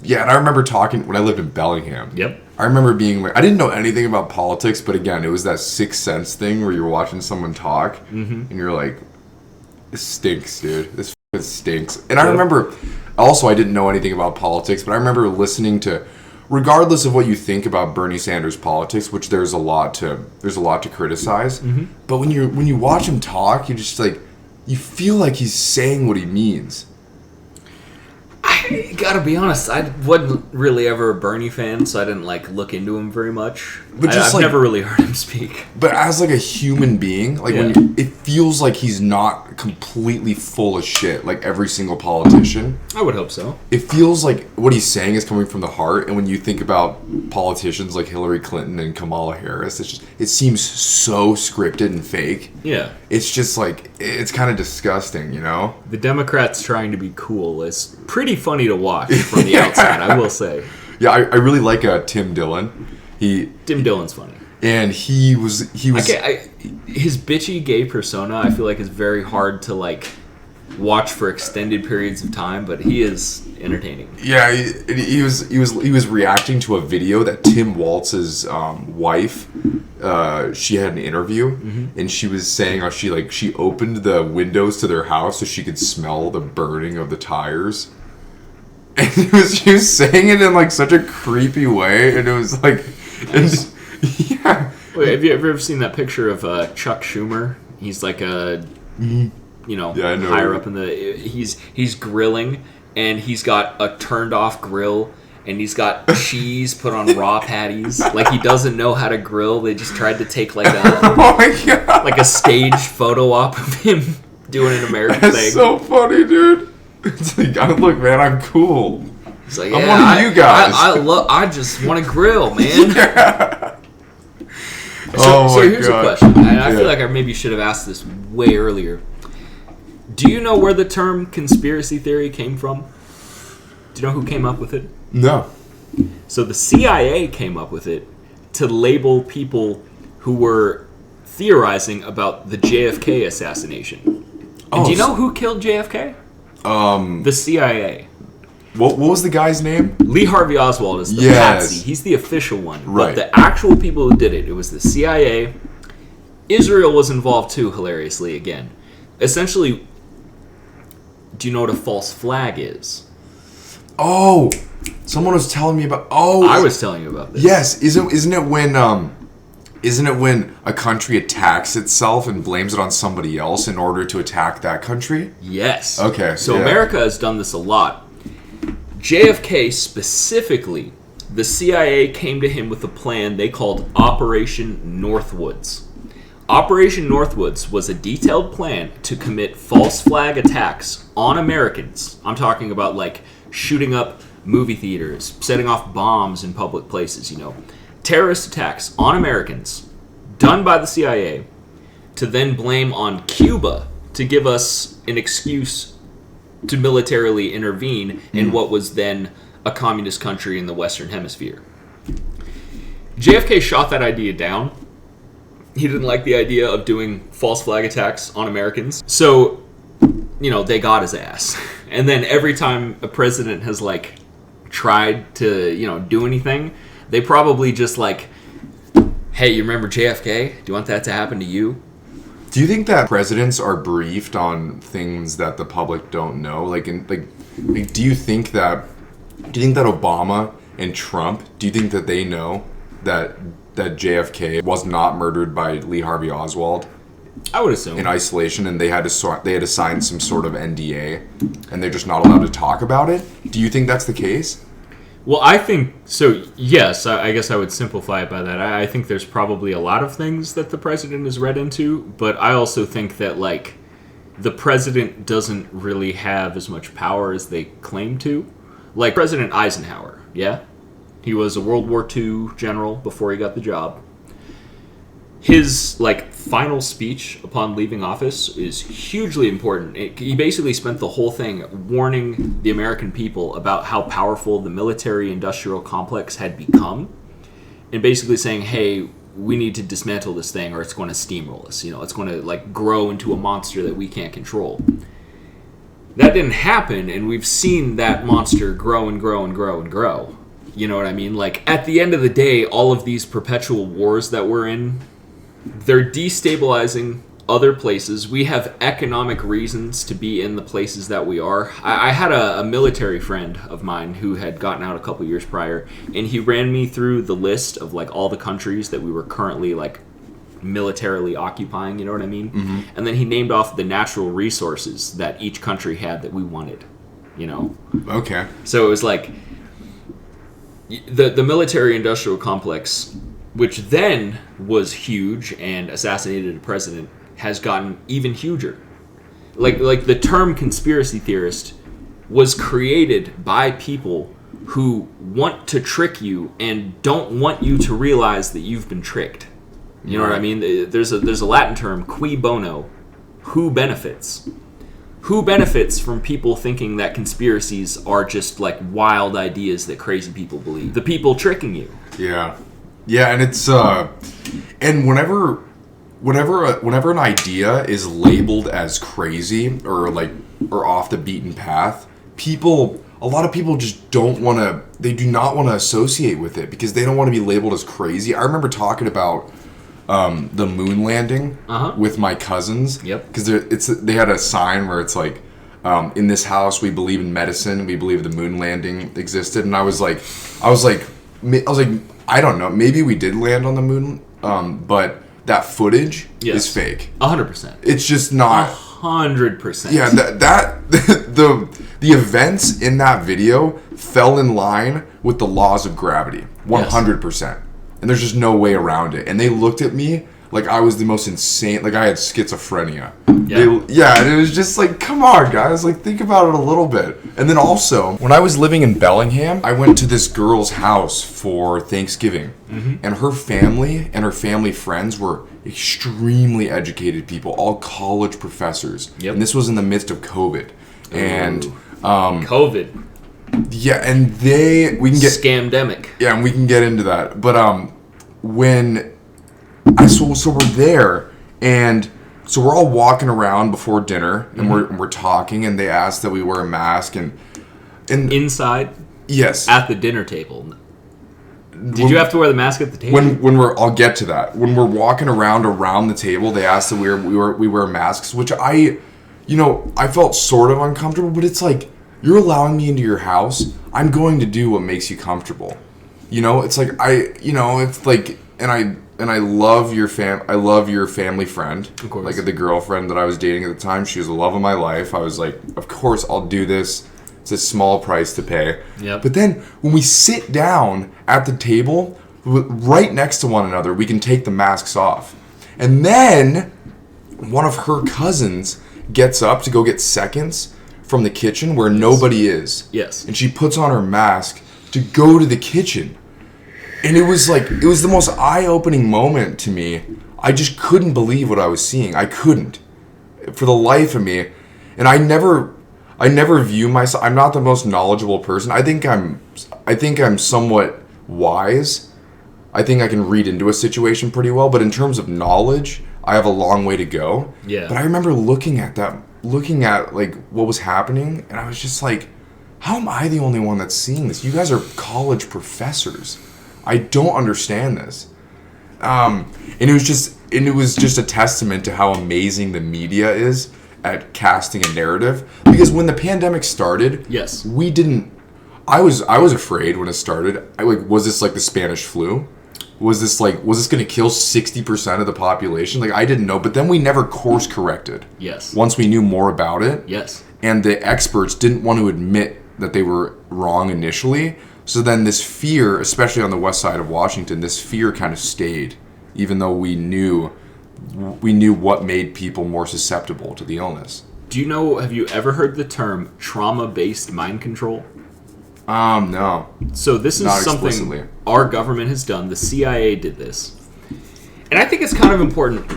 Yeah, and I remember talking when I lived in Bellingham. Yep. I remember being like, I didn't know anything about politics, but again, it was that sixth sense thing where you're watching someone talk, and you're like, this stinks, dude. This stinks. And I remember, also I didn't know anything about politics, but I remember listening to, regardless of what you think about Bernie Sanders' politics, which there's a lot to criticize, but when you watch him talk, you just like, you feel like he's saying what he means. I gotta be honest, I wasn't really ever a Bernie fan, so I didn't like look into him very much. But I've never really heard him speak. But as like a human being, like it feels like he's not completely full of shit like every single politician. I would hope so. It feels like what he's saying is coming from the heart, and when you think about politicians like Hillary Clinton and Kamala Harris, it seems so scripted and fake. Yeah. It's just like, it's kind of disgusting, you know? The Democrats trying to be cool is pretty funny to watch from the outside, I will say. Yeah, I really like Tim Dillon. Tim Dillon's funny. And he was his bitchy gay persona, I feel like, is very hard to like watch for extended periods of time, but he is entertaining. Yeah, he was reacting to a video that Tim Waltz's wife, she had an interview, and she was saying how she opened the windows to their house so she could smell the burning of the tires. And she was saying it in like such a creepy way, and it was like, yeah. Wait, have you ever seen that picture of Chuck Schumer? He's like a, higher up in the. He's grilling, and he's got a turned off grill, and he's got cheese put on raw patties. Like he doesn't know how to grill. They just tried to take like a staged photo op of him doing an American thing. That's so funny, dude. It's like, look, man, I'm cool. It's like, I'm one of you guys. I just want to grill, man. Yeah. So here's a question. I feel like I maybe should have asked this way earlier. Do you know where the term conspiracy theory came from? Do you know who came up with it? No. So the CIA came up with it to label people who were theorizing about the JFK assassination. And do you know who killed JFK? The CIA. What was the guy's name? Lee Harvey Oswald is the patsy. He's the official one. Right. But the actual people who did it was the CIA. Israel was involved too, hilariously, again. Essentially, do you know what a false flag is? Oh, someone was telling me about... Oh. I was telling you about this. Yes. Isn't it when Isn't it when a country attacks itself and blames it on somebody else in order to attack that country? Yes. Okay. So America has done this a lot. JFK specifically, the CIA came to him with a plan they called Operation Northwoods. Operation Northwoods was a detailed plan to commit false flag attacks on Americans. I'm talking about like shooting up movie theaters, setting off bombs in public places, terrorist attacks on Americans done by the CIA to then blame on Cuba to give us an excuse to militarily intervene in what was then a communist country in the Western Hemisphere. JFK shot that idea down. He didn't like the idea of doing false flag attacks on Americans. So, they got his ass. And then every time a president has, tried to, do anything, they probably just hey, you remember JFK? Do you want that to happen to you? Do you think that presidents are briefed on things that the public don't know? Do you think that Obama and Trump, do you think that they know that JFK was not murdered by Lee Harvey Oswald? I would assume. In isolation, and they had to sign some sort of NDA, and they're just not allowed to talk about it? Do you think that's the case? Well, I think so. Yes, I guess I would simplify it by that. I think there's probably a lot of things that the president is read into, but I also think that the president doesn't really have as much power as they claim to. Like President Eisenhower, yeah, he was a World War II general before he got the job. His final speech upon leaving office is hugely important. He basically spent the whole thing warning the American people about how powerful the military-industrial complex had become, and basically saying, hey, we need to dismantle this thing or it's going to steamroll us. It's going to grow into a monster that we can't control. That didn't happen, and we've seen that monster grow and grow and grow and grow. You know what I mean? At the end of the day, all of these perpetual wars that we're in, they're destabilizing other places. We have economic reasons to be in the places that we are. I had a military friend of mine who had gotten out a couple years prior, and he ran me through the list of all the countries that we were currently militarily occupying, you know what I mean? Mm-hmm. And then he named off the natural resources that each country had that we wanted, Okay. So it was the military-industrial complex, which then was huge and assassinated a president, has gotten even huger. The term conspiracy theorist was created by people who want to trick you and don't want you to realize that you've been tricked. You know what I mean? There's a Latin term, cui bono, who benefits. Who benefits from people thinking that conspiracies are just wild ideas that crazy people believe? The people tricking you. Yeah. Yeah, and it's and whenever an idea is labeled as crazy or off the beaten path, a lot of people just do not want to associate with it because they don't want to be labeled as crazy. I remember talking about the moon landing with my cousins. Yep. Because they had a sign where it's in this house we believe in medicine, we believe the moon landing existed, and I was like, I don't know, maybe we did land on the moon, but that footage is fake. 100%. It's just not 100%. Yeah, the events in that video fell in line with the laws of gravity, 100%. Yes. And there's just no way around it. And they looked at me like I was the most insane, I had schizophrenia. Yeah. And it was just come on, guys, think about it a little bit. And then also, when I was living in Bellingham, I went to this girl's house for Thanksgiving. Mm-hmm. And her family and her family friends were extremely educated people, all college professors. Yep. And this was in the midst of COVID. And COVID. Yeah, and we can get scamdemic. Yeah, and we can get into that. But so we're there, and so we're all walking around before dinner, and we're talking, and they asked that we wear a mask, and inside. Yes. At the dinner table. Did you have to wear the mask at the table? I'll get to that. When we're walking around the table, they asked that we wear masks, which I felt sort of uncomfortable, but it's you're allowing me into your house. I'm going to do what makes you comfortable. It's I love your family friend. Of course. Like the girlfriend that I was dating at the time, she was the love of my life. I was like, of course I'll do this. It's a small price to pay. Yep. But then when we sit down at the table right next to one another, we can take the masks off. And then one of her cousins gets up to go get seconds from the kitchen where nobody is. Yes. And she puts on her mask to go to the kitchen. And it was the most eye-opening moment to me. I just couldn't believe what I was seeing. I couldn't. For the life of me. And I never view myself, I'm not the most knowledgeable person. I think I'm somewhat wise. I think I can read into a situation pretty well, but in terms of knowledge, I have a long way to go. Yeah. But I remember looking at like what was happening, and I was just like, how am I the only one that's seeing this? You guys are college professors. I don't understand this. And it was just a testament to how amazing the media is at casting a narrative. Because when the pandemic started, yes, I was afraid when it started. Was this like the Spanish flu? Was this going to kill 60% of the population? Like, I didn't know, but then we never course corrected. Yes. Once we knew more about it. Yes. And the experts didn't want to admit that they were wrong initially. So then this fear, especially on the west side of Washington, this fear kind of stayed, even though we knew what made people more susceptible to the illness. Have you ever heard the term trauma-based mind control? No. So this is Not something explicitly. Our government has done. The CIA did this. And I think it's kind of important.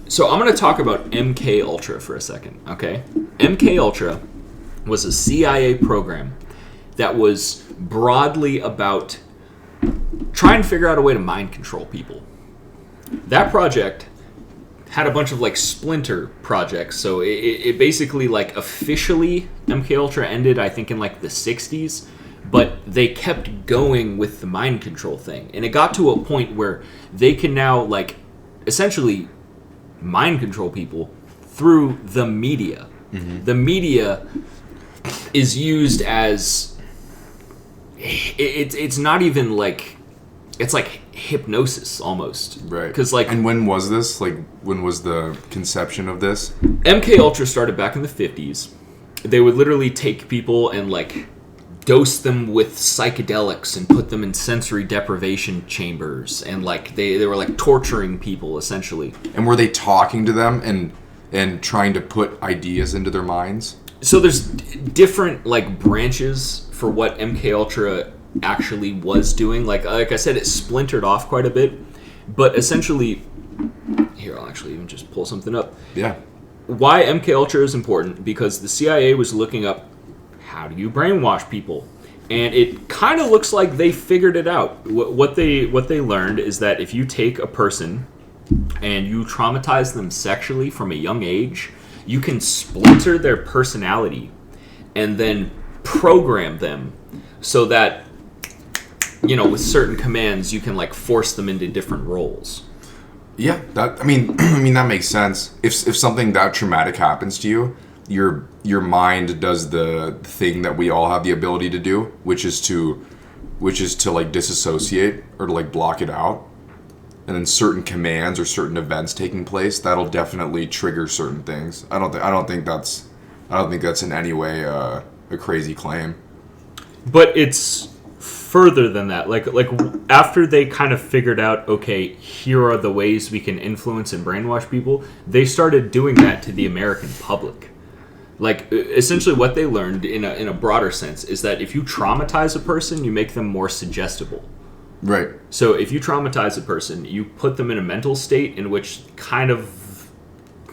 So I'm going to talk about MK Ultra for a second, okay? MK Ultra was a CIA program that was broadly about trying to figure out a way to mind control people. That project had a bunch of like splinter projects. So it basically like officially MK Ultra ended, I think, in like the 60s, but they kept going with the mind control thing. And it got to a point where they can now like essentially mind control people through the media. Mm-hmm. The media is used as it's not even like, it's like hypnosis almost, right? Because like, and when was this? Like, when was the conception of this? MK Ultra started back in the 50s. They would literally take people and like dose them with psychedelics and put them in sensory deprivation chambers, and like they were like torturing people essentially. And were they talking to them and trying to put ideas into their minds? So there's different like branches for what MK Ultra actually was doing. Like I said, it splintered off quite a bit, but essentially, here, I'll actually even just pull something up. Yeah. Why MK Ultra is important? Because the CIA was looking up, how do you brainwash people? And it kind of looks like they figured it out. What they learned is that if you take a person and you traumatize them sexually from a young age, you can splinter their personality and then program them so that, you know, with certain commands, you can like force them into different roles. Yeah, I mean that makes sense. If something that traumatic happens to you, your mind does the thing that we all have the ability to do, which is to like disassociate or to like block it out. And then certain commands or certain events taking place, that'll definitely trigger certain things. I don't think that's in any way a crazy claim. But it's further than that. Like after they kind of figured out, okay, here are the ways we can influence and brainwash people, they started doing that to the American public. Like essentially what they learned in a broader sense is that if you traumatize a person, you make them more suggestible. Right. So if you traumatize a person, you put them in a mental state in which kind of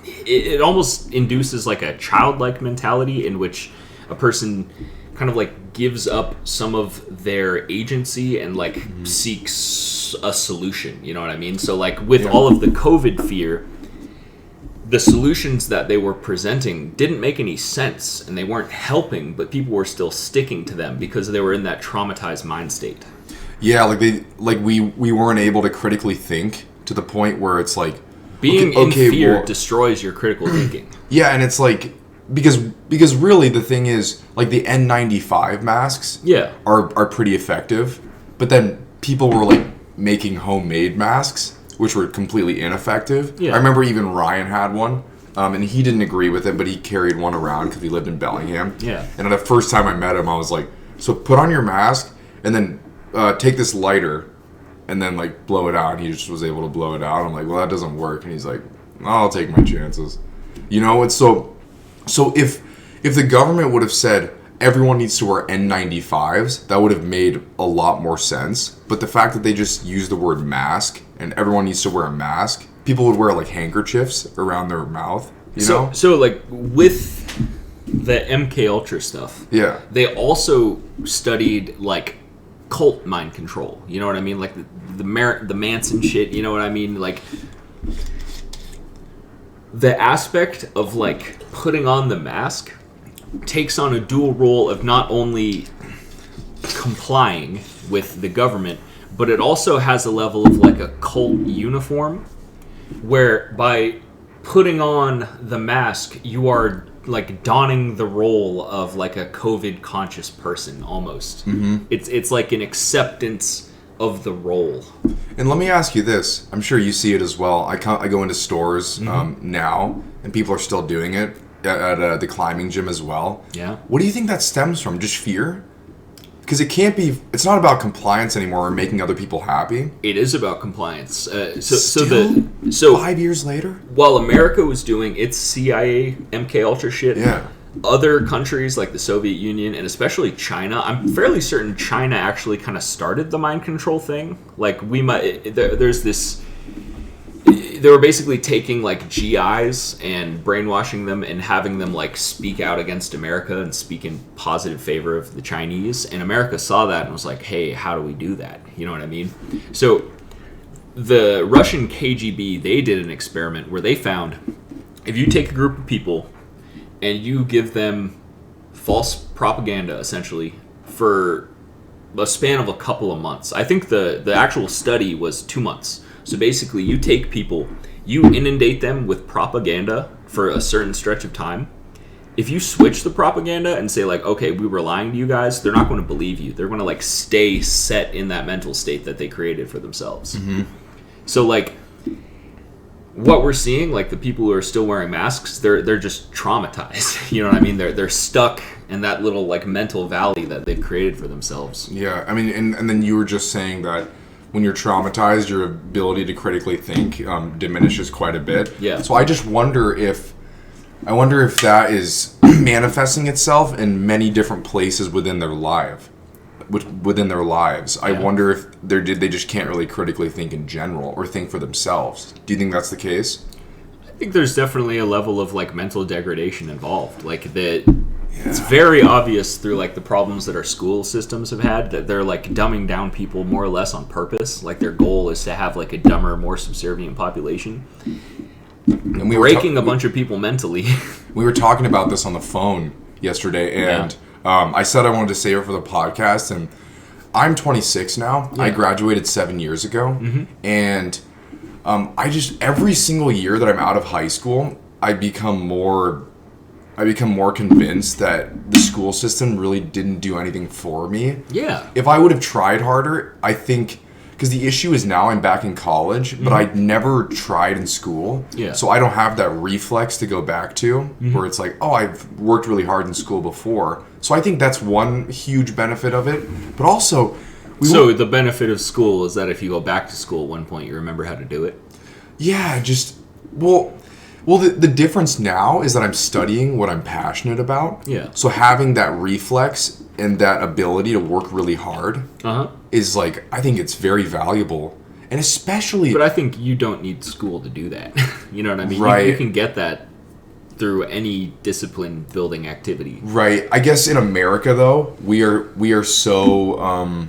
it almost induces like a childlike mentality in which a person kind of like gives up some of their agency and like seeks a solution. You know what I mean? So like with all of the COVID fear, the solutions that they were presenting didn't make any sense and they weren't helping, but people were still sticking to them because they were in that traumatized mind state. Yeah, we weren't able to critically think to the point where it's like being in fear destroys your critical thinking. Yeah, and it's like because really the thing is like the N95 masks are pretty effective, but then people were like making homemade masks, which were completely ineffective. Yeah. I remember even Ryan had one, and he didn't agree with it, but he carried one around because he lived in Bellingham. Yeah. And the first time I met him, I was like, so put on your mask, and then take this lighter, and then like blow it out. And he just was able to blow it out. I'm like, well, that doesn't work. And he's like, I'll take my chances. You know, it's so if the government would have said everyone needs to wear N95s, that would have made a lot more sense. But the fact that they just use the word mask and everyone needs to wear a mask, people would wear like handkerchiefs around their mouth. You know? So like with the MK Ultra stuff, yeah, they also studied like cult mind control. You know what I mean? Like the Manson shit. You know what I mean? Like the aspect of like putting on the mask takes on a dual role of not only complying with the government, but it also has a level of like a cult uniform, where by putting on the mask, you are like donning the role of like a COVID conscious person almost. Mm-hmm. It's like an acceptance of the role. And let me ask you this. I'm sure you see it as well. I go into stores now, and people are still doing it at the climbing gym as well. Yeah. What do you think that stems from? Just fear? Because it's not about compliance anymore or making other people happy. It is about compliance. So 5 years later? While America was doing its CIA MK Ultra shit, yeah, other countries like the Soviet Union and especially China, I'm fairly certain China actually kind of started the mind control thing. Like there's this. They were basically taking like GIs and brainwashing them and having them like speak out against America and speak in positive favor of the Chinese. And America saw that and was like, hey, how do we do that? You know what I mean? So the Russian KGB, they did an experiment where they found if you take a group of people and you give them false propaganda essentially for a span of a couple of months. I think the actual study was 2 months. So basically, you take people, you inundate them with propaganda for a certain stretch of time. If you switch the propaganda and say like, okay, we were lying to you guys, they're not going to believe you. They're going to like stay set in that mental state that they created for themselves. Mm-hmm. So like, what we're seeing, like the people who are still wearing masks, they're just traumatized. You know what I mean? They're stuck in that little like mental valley that they've created for themselves. Yeah, I mean, and then you were just saying that when you're traumatized, your ability to critically think diminishes quite a bit. Yeah. So I just wonder if that is manifesting itself in many different places within their lives. Yeah. I wonder if they just can't really critically think in general or think for themselves. Do you think that's the case? I think there's definitely a level of like mental degradation involved. Like that. It's very obvious through like the problems that our school systems have had that they're like dumbing down people more or less on purpose. Like their goal is to have like a dumber, more subservient population. And breaking a bunch of people mentally. We were talking about this on the phone yesterday, and I said I wanted to save it for the podcast. And I'm 26 now. Yeah. I graduated 7 years ago, and I just every single year that I'm out of high school, I become more convinced that the school system really didn't do anything for me. Yeah. If I would have tried harder, I think, because the issue is now I'm back in college, but I never tried in school. Yeah. So I don't have that reflex to go back to where it's like, oh, I've worked really hard in school before. So I think that's one huge benefit of it. But also... the benefit of school is that if you go back to school at one point, you remember how to do it? Yeah, Well, the difference now is that I'm studying what I'm passionate about. Yeah. So having that reflex and that ability to work really hard is like, I think it's very valuable. And especially... But I think you don't need school to do that. You know what I mean? Right. You can get that through any discipline building activity. Right. I guess in America, though, we are so...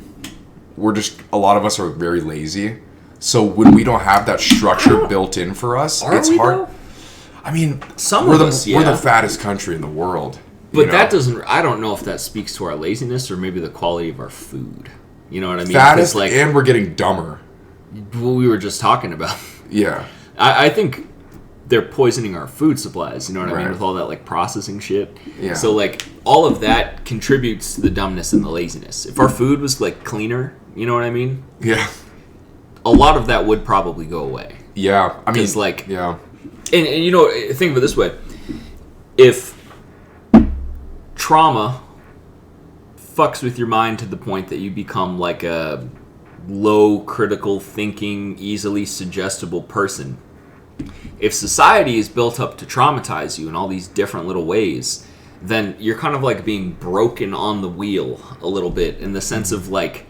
we're just... A lot of us are very lazy. So when we don't have that structure built in for us, it's hard... Though? I mean, we're the fattest country in the world. But that doesn't... I don't know if that speaks to our laziness or maybe the quality of our food. You know what I mean? Fattest, and we're getting dumber. What we were just talking about. Yeah. I think they're poisoning our food supplies, you know what I mean? With all that, like, processing shit. Yeah. So, like, all of that contributes to the dumbness and the laziness. If our food was, like, cleaner, you know what I mean? Yeah. a lot of that would probably go away. Yeah, I mean, like, yeah, and you know, think of it this way: if trauma fucks with your mind to the point that you become like a low critical thinking, easily suggestible person, if society is built up to traumatize you in all these different little ways, then you're kind of like being broken on the wheel a little bit, in the sense of like,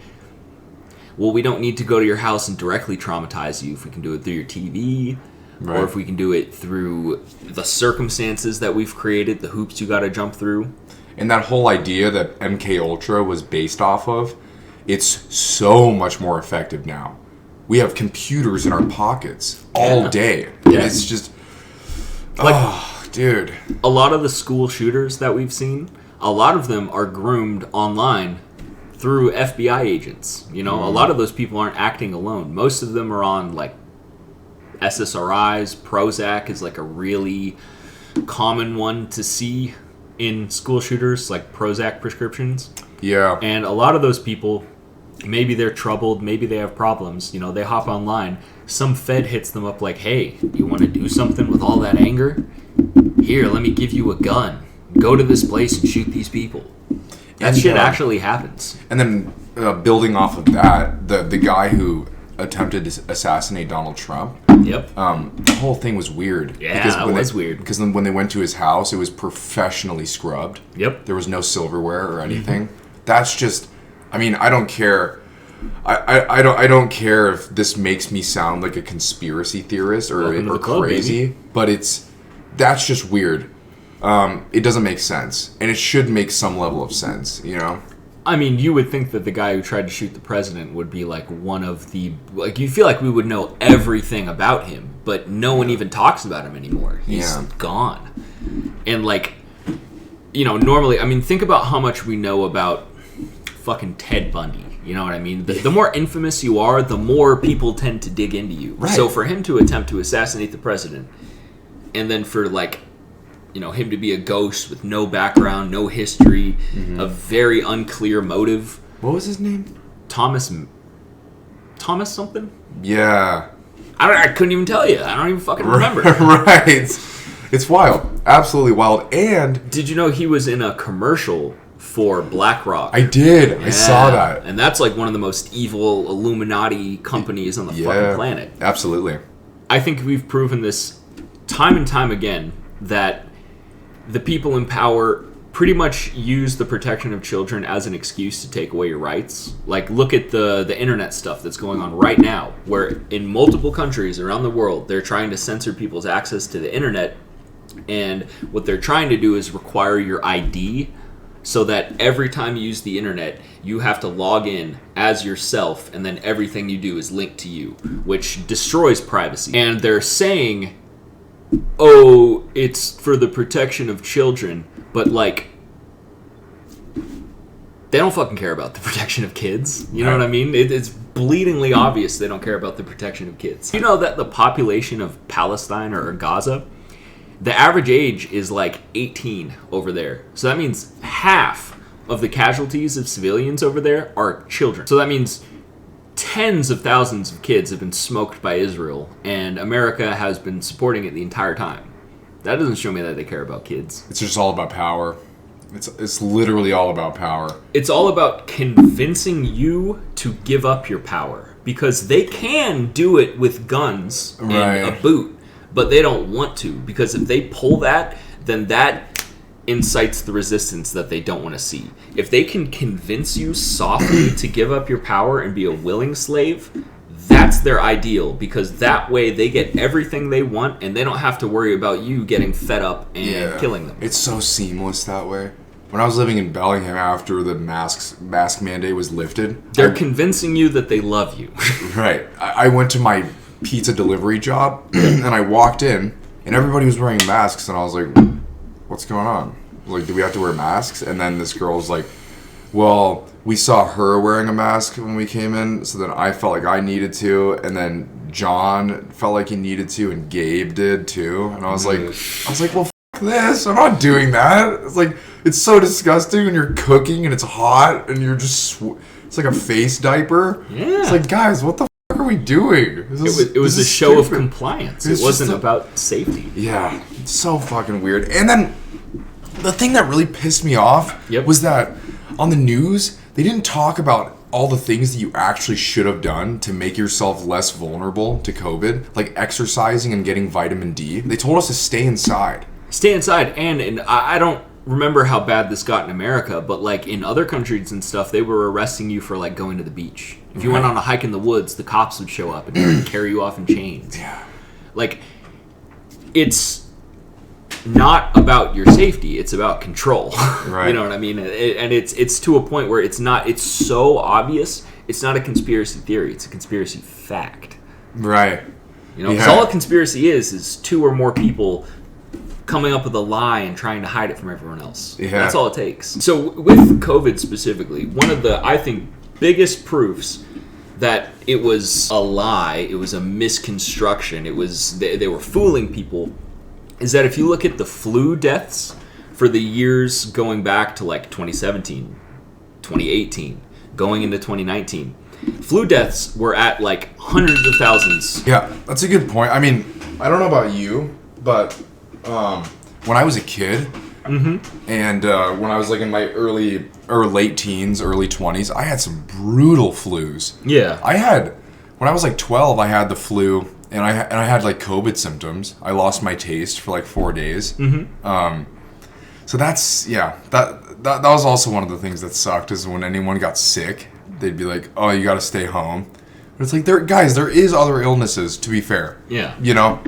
well, we don't need to go to your house and directly traumatize you if we can do it through your TV, right, or if we can do it through the circumstances that we've created, the hoops you got to jump through. And that whole idea that MK Ultra was based off of, it's so much more effective now. We have computers in our pockets all day. Yeah. It's just, like, oh, dude. A lot of the school shooters that we've seen, a lot of them are groomed online through FBI agents. You know, a lot of those people aren't acting alone. Most of them are on, like, SSRIs. Prozac is, like, a really common one to see in school shooters, like Prozac prescriptions. Yeah. And a lot of those people, maybe they're troubled, maybe they have problems, you know, they hop online, some Fed hits them up like, hey, you want to do something with all that anger? Here, let me give you a gun. Go to this place and shoot these people. That shit actually happens. And then building off of that, the guy who attempted to assassinate Donald Trump. Yep. The whole thing was weird. Yeah, it was weird. Because when they went to his house, it was professionally scrubbed. Yep. There was no silverware or anything. Mm-hmm. That's just, I mean, I don't care. I don't care if this makes me sound like a conspiracy theorist or crazy, but that's just weird. It doesn't make sense, and it should make some level of sense, you know? I mean, you would think that the guy who tried to shoot the president would be like one of the, like, you feel like we would know everything about him, but no one even talks about him anymore. He's gone. And like, you know, normally, I mean, think about how much we know about fucking Ted Bundy. You know what I mean? The more infamous you are, the more people tend to dig into you. Right. So for him to attempt to assassinate the president, and then for, like, you know, him to be a ghost with no background, no history, a very unclear motive. What was his name? Thomas something? Yeah. I couldn't even tell you. I don't even fucking remember. Right. It's wild. Absolutely wild. And did you know he was in a commercial for BlackRock? I did. Yeah. I saw that. And that's like one of the most evil Illuminati companies on the fucking planet. Absolutely. I think we've proven this time and time again, that the people in power pretty much use the protection of children as an excuse to take away your rights. Like, look at the internet stuff that's going on right now, where in multiple countries around the world, they're trying to censor people's access to the internet. And what they're trying to do is require your ID, so that every time you use the internet, you have to log in as yourself, and then everything you do is linked to you, which destroys privacy. And they're saying, oh, it's for the protection of children, but, like, they don't fucking care about the protection of kids. You know what I mean? It's bleedingly obvious they don't care about the protection of kids. You know that the population of Palestine or Gaza, the average age is like 18 over there. So that means half of the casualties of civilians over there are children. So that means tens of thousands of kids have been smoked by Israel, and America has been supporting it the entire time. That doesn't show me that they care about kids. It's just all about power. It's literally all about power. It's all about convincing you to give up your power, because they can do it with guns and a boot, but they don't want to, because if they pull that, then that incites the resistance that they don't want to see. If they can convince you softly to give up your power and be a willing slave, that's their ideal, because that way they get everything they want and they don't have to worry about you getting fed up and killing them. It's so seamless that way. When I was living in Bellingham after the mask mandate was lifted, they're convincing you that they love you. Right. I went to my pizza delivery job and I walked in and everybody was wearing masks, and I was like, what's going on? Like, do we have to wear masks? And then this girl was like, well, we saw her wearing a mask when we came in, so then I felt like I needed to, and then John felt like he needed to, and Gabe did too. And I was like, well, f*** this, I'm not doing that. It's like, it's so disgusting when you're cooking and it's hot and you're just, it's like a face diaper. Yeah. It's like, guys, what the f*** are we doing? It was a show of compliance. It wasn't about safety. Yeah, it's so fucking weird. And then the thing that really pissed me off was that on the news, they didn't talk about all the things that you actually should have done to make yourself less vulnerable to COVID, like exercising and getting vitamin D. They told us to stay inside. Stay inside, and I don't remember how bad this got in America, but like in other countries and stuff, they were arresting you for like going to the beach. If you went on a hike in the woods, the cops would show up and carry you off in chains. Yeah. Like, it's not about your safety, it's about control. Right. You know what I mean? And it's to a point where it's so obvious, it's not a conspiracy theory, it's a conspiracy fact. Right. You know, because all a conspiracy is two or more people coming up with a lie and trying to hide it from everyone else. Yeah. That's all it takes. So with COVID specifically, one of the, I think, biggest proofs that it was a lie, it was a misconstruction, it was they were fooling people, is that if you look at the flu deaths for the years going back to like 2017, 2018, going into 2019, flu deaths were at like hundreds of thousands. Yeah, that's a good point. I mean, I don't know about you, but when I was a kid, and when I was like in my early or late teens, early 20s, I had some brutal flus. Yeah. When I was like 12, I had the flu, and I had like COVID symptoms. I lost my taste for like 4 days. So that's, that was also one of the things that sucked, is when anyone got sick, they'd be like, oh, you gotta stay home. But it's like, there is other illnesses, to be fair. Yeah. You know?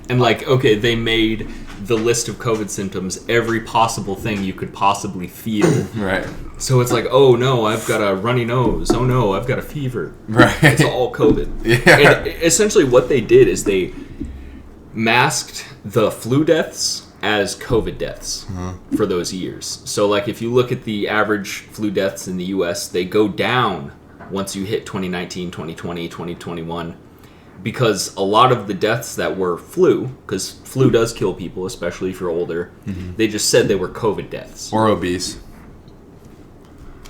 And like, okay, they made the list of COVID symptoms every possible thing you could possibly feel. Right. So it's like, oh no, I've got a runny nose. Oh no, I've got a fever. Right. It's all COVID. Yeah. And essentially what they did is they masked the flu deaths as COVID deaths for those years. So like if you look at the average flu deaths in the US, they go down once you hit 2019, 2020, 2021. Because a lot of the deaths that were flu, because flu does kill people, especially if you're older, they just said they were COVID deaths. Or obese.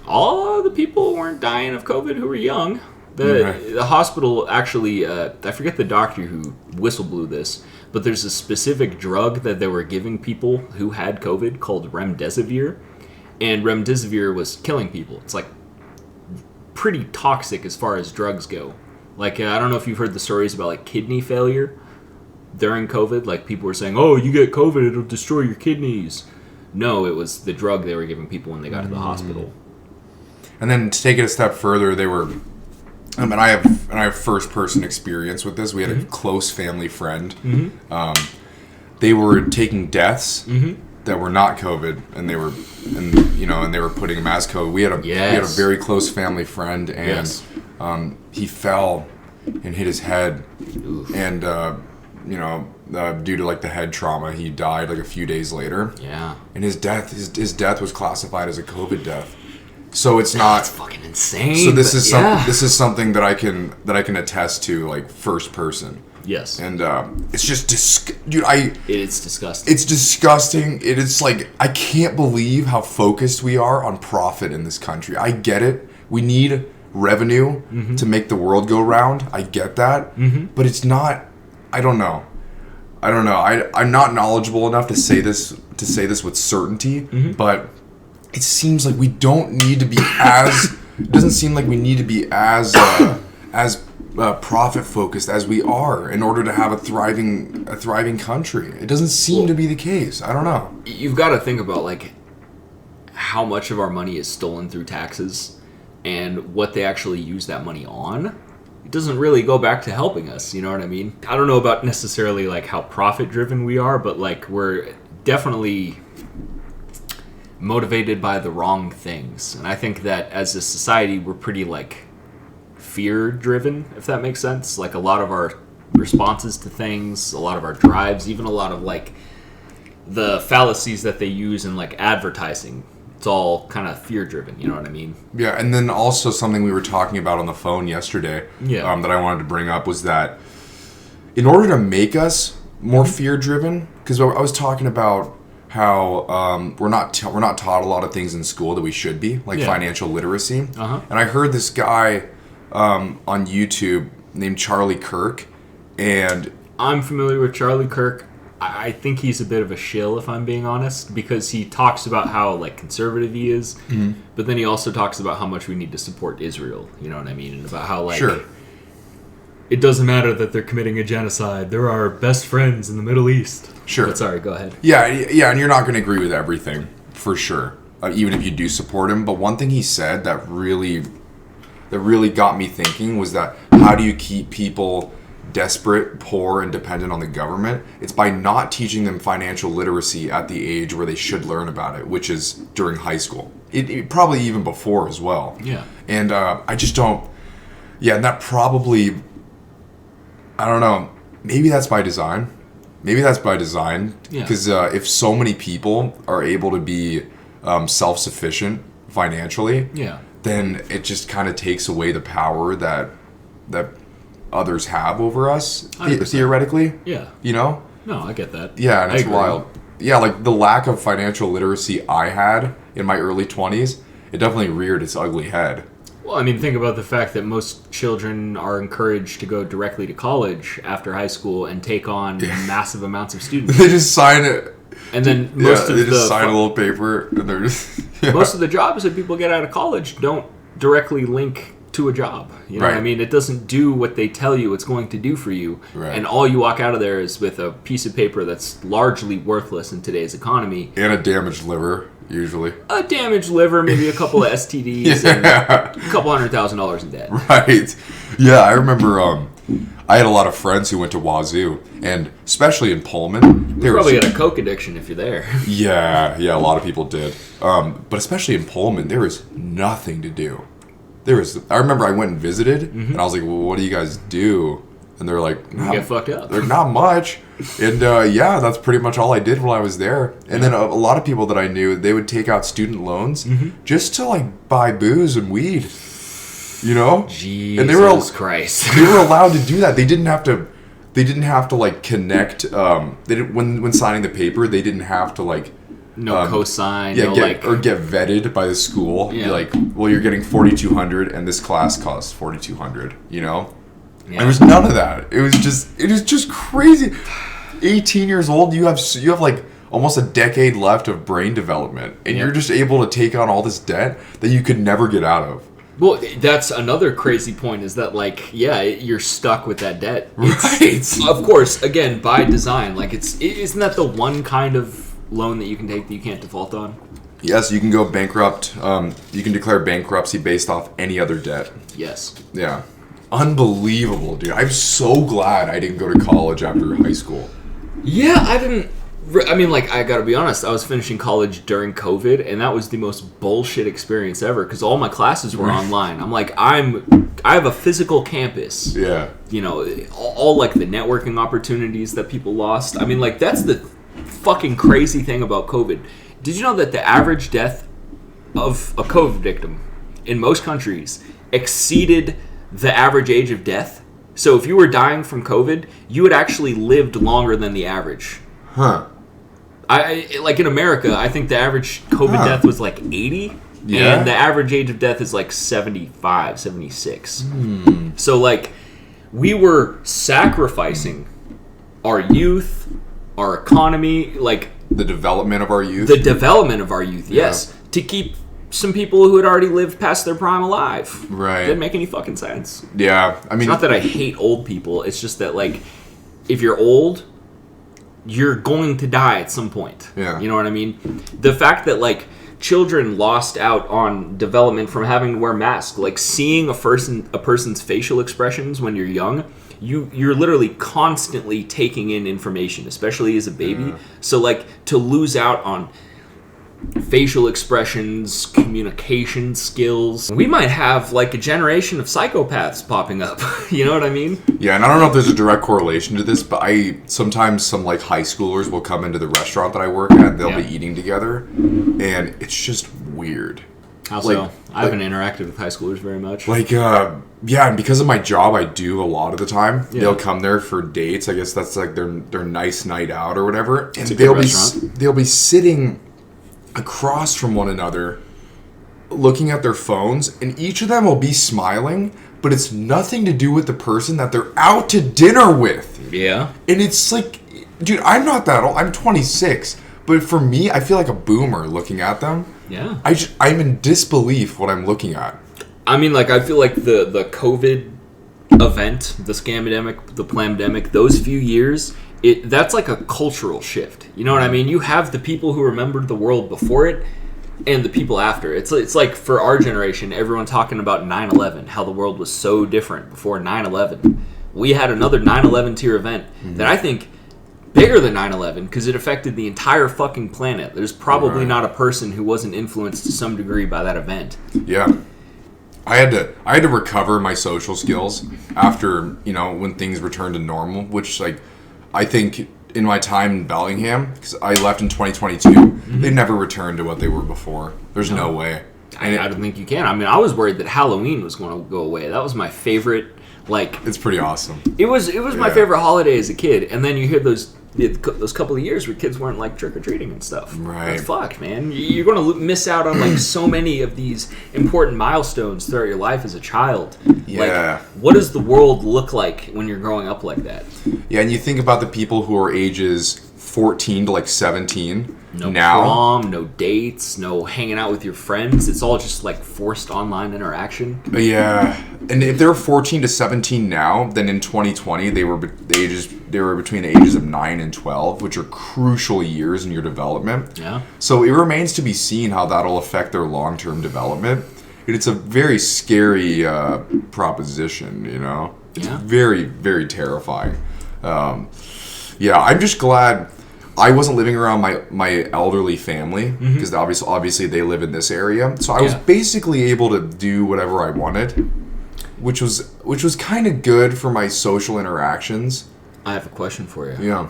All the people weren't dying of COVID who were young. The hospital actually, I forget the doctor who whistle blew this, but there's a specific drug that they were giving people who had COVID called remdesivir, and remdesivir was killing people. It's like pretty toxic as far as drugs go. Like, I don't know if you've heard the stories about, like, kidney failure during COVID. Like, people were saying, oh, you get COVID, it'll destroy your kidneys. No, it was the drug they were giving people when they got to the hospital. And then to take it a step further, they were... and I have first-person experience with this. We had a close family friend. They were taking deaths that were not COVID, and they were putting them as COVID. We had a very close family friend, and he fell and hit his head. Oof. And due to like the head trauma, he died like a few days later. Yeah. And his death was classified as a COVID death. So it's not. That's fucking insane. So this is something that I can attest to, like, first person. Yes. And it's just it's disgusting. It's disgusting. It is like, I can't believe how focused we are on profit in this country. I get it. We need revenue to make the world go round. I get that. But it's not. I don't know. I'm not knowledgeable enough to say this with certainty. But it seems like we don't need to be as. It doesn't seem like we need to be as profit focused as we are in order to have a thriving country. It doesn't seem to be the case. I don't know. You've got to think about, like, how much of our money is stolen through taxes and what they actually use that money on. It doesn't really go back to helping us, you know what I mean? I don't know about necessarily like how profit driven we are, but like we're definitely motivated by the wrong things. And I think that as a society we're pretty like fear driven, if that makes sense. Like a lot of our responses to things, a lot of our drives, even a lot of like the fallacies that they use in like advertising, it's all kind of fear driven, you know what I mean? Yeah, and then also something we were talking about on the phone yesterday that I wanted to bring up was that in order to make us more fear driven, because I was talking about how we're not taught a lot of things in school that we should be, like financial literacy. And I heard this guy on YouTube named Charlie Kirk, and I'm familiar with Charlie Kirk. I think he's a bit of a shill, if I'm being honest, because he talks about how like conservative he is, but then he also talks about how much we need to support Israel. You know what I mean? And about how like it doesn't matter that they're committing a genocide. They're our best friends in the Middle East. Sure. But sorry, go ahead. Yeah, and you're not going to agree with everything for sure, even if you do support him. But one thing he said that really got me thinking was that how do you keep people desperate, poor, and dependent on the government? It's by not teaching them financial literacy at the age where they should learn about it, which is during high school. It probably even before as well. Yeah. And I just don't... Yeah, and that probably... I don't know. Maybe that's by design. Because if so many people are able to be self-sufficient financially, then it just kind of takes away the power that others have over us, 100%. Theoretically. Yeah. You know? No, I get that. Yeah, and it's wild. Yeah, like the lack of financial literacy I had in my early 20s, it definitely reared its ugly head. Well, I mean, think about the fact that most children are encouraged to go directly to college after high school and take on massive amounts of students. They just sign it. And then most of they just sign a little paper and they're just... Yeah. Most of the jobs that people get out of college don't directly link to a job. You know what I mean? It doesn't do what they tell you it's going to do for you. Right. And all you walk out of there is with a piece of paper that's largely worthless in today's economy. And a damaged liver, usually. A damaged liver, maybe a couple of STDs, and a couple $100,000 in debt. Right. Yeah, I remember I had a lot of friends who went to Wazoo, and especially in Pullman. You probably had a coke addiction if you're there. Yeah, a lot of people did. But especially in Pullman, there was nothing to do. I remember I went and visited, and I was like, well, what do you guys do? And they're like, get fucked up. They're not much. And that's pretty much all I did when I was there. And then a lot of people that I knew, they would take out student loans just to like buy booze and weed. You know? Jesus and they were Christ. They were allowed to do that. They didn't have to like connect they didn't when signing the paper, they didn't have to like cosign, get vetted by the school. Yeah. Like, well, you're getting $4,200 and this class costs $4,200, you know? Yeah. There was none of that. It was just crazy. 18 years old, you have like almost a decade left of brain development, and you're just able to take on all this debt that you could never get out of. Well, that's another crazy point is that, like, you're stuck with that debt. Right. Of course, again, by design. Like, isn't that the one kind of loan that you can take that you can't default on? Yes, you can go bankrupt. You can declare bankruptcy based off any other debt. Yes. Yeah. Unbelievable, dude. I'm so glad I didn't go to college after high school. Yeah, I didn't... I mean, like, I gotta be honest, I was finishing college during COVID, and that was the most bullshit experience ever, because all my classes were online. I'm like, I have a physical campus. Yeah. You know, all, like, the networking opportunities that people lost. I mean, like, that's the fucking crazy thing about COVID. Did you know that the average death of a COVID victim in most countries exceeded the average age of death? So if you were dying from COVID, you had actually lived longer than the average. Huh. Like in America, I think the average COVID death was like 80, and the average age of death is like 75, 76. So like, we were sacrificing our youth, our economy, like the development of our youth. Yes, to keep some people who had already lived past their prime alive. Right. Didn't make any fucking sense. Yeah, I mean, it's not that I hate old people. It's just that, like, if you're old, you're going to die at some point. Yeah. You know what I mean? The fact that, like, children lost out on development from having to wear masks, like seeing a person's facial expressions when you're young, you're literally constantly taking in information, especially as a baby. Yeah. So, like, to lose out on facial expressions, communication skills, we might have like a generation of psychopaths popping up. You know what I mean? Yeah, and I don't know if there's a direct correlation to this, but sometimes some like high schoolers will come into the restaurant that I work at and they'll be eating together, and it's just weird. How so? I haven't interacted with high schoolers very much. Like, and because of my job, I do a lot of the time. Yeah. They'll come there for dates. I guess that's like their nice night out or whatever, and they'll be sitting across from one another looking at their phones, and each of them will be smiling, but it's nothing to do with the person that they're out to dinner with. Yeah. And it's like, dude, I'm not that old. I'm 26. But for me, I feel like a boomer looking at them. Yeah. I'm in disbelief what I'm looking at. I mean, like, I feel like the COVID event, the scamdemic, the plandemic, those few years, that's like a cultural shift. You know what I mean? You have the people who remembered the world before it and the people after. It's like for our generation, everyone talking about 9/11, how the world was so different before 9/11. We had another 9/11 tier event that I think bigger than 9/11 because it affected the entire fucking planet. There's probably not a person who wasn't influenced to some degree by that event. Yeah. I had to recover my social skills after, you know, when things returned to normal, which, like, I think in my time in Bellingham, because I left in 2022, they never returned to what they were before. There's no way. I don't think you can. I mean, I was worried that Halloween was going to go away. That was my favorite, like... It's pretty awesome. It was my favorite holiday as a kid, and then you hear those couple of years where kids weren't, like, trick-or-treating and stuff. Right. That's fucked, man. You're going to miss out on, like, so many of these important milestones throughout your life as a child. Yeah. Like, what does the world look like when you're growing up like that? Yeah, and you think about the people who are ages 14 to, like, 17 No now. prom, no dates, no hanging out with your friends. It's all just, like, forced online interaction. Yeah. And if they're 14 to 17 now, then in 2020 they were between the ages of 9 and 12, which are crucial years in your development. Yeah. So it remains to be seen how that'll affect their long-term development. And it's a very scary proposition, you know? It's very, very terrifying. Yeah, I'm just glad I wasn't living around my elderly family because obviously they live in this area. So I was basically able to do whatever I wanted, which was kind of good for my social interactions. I have a question for you. Yeah.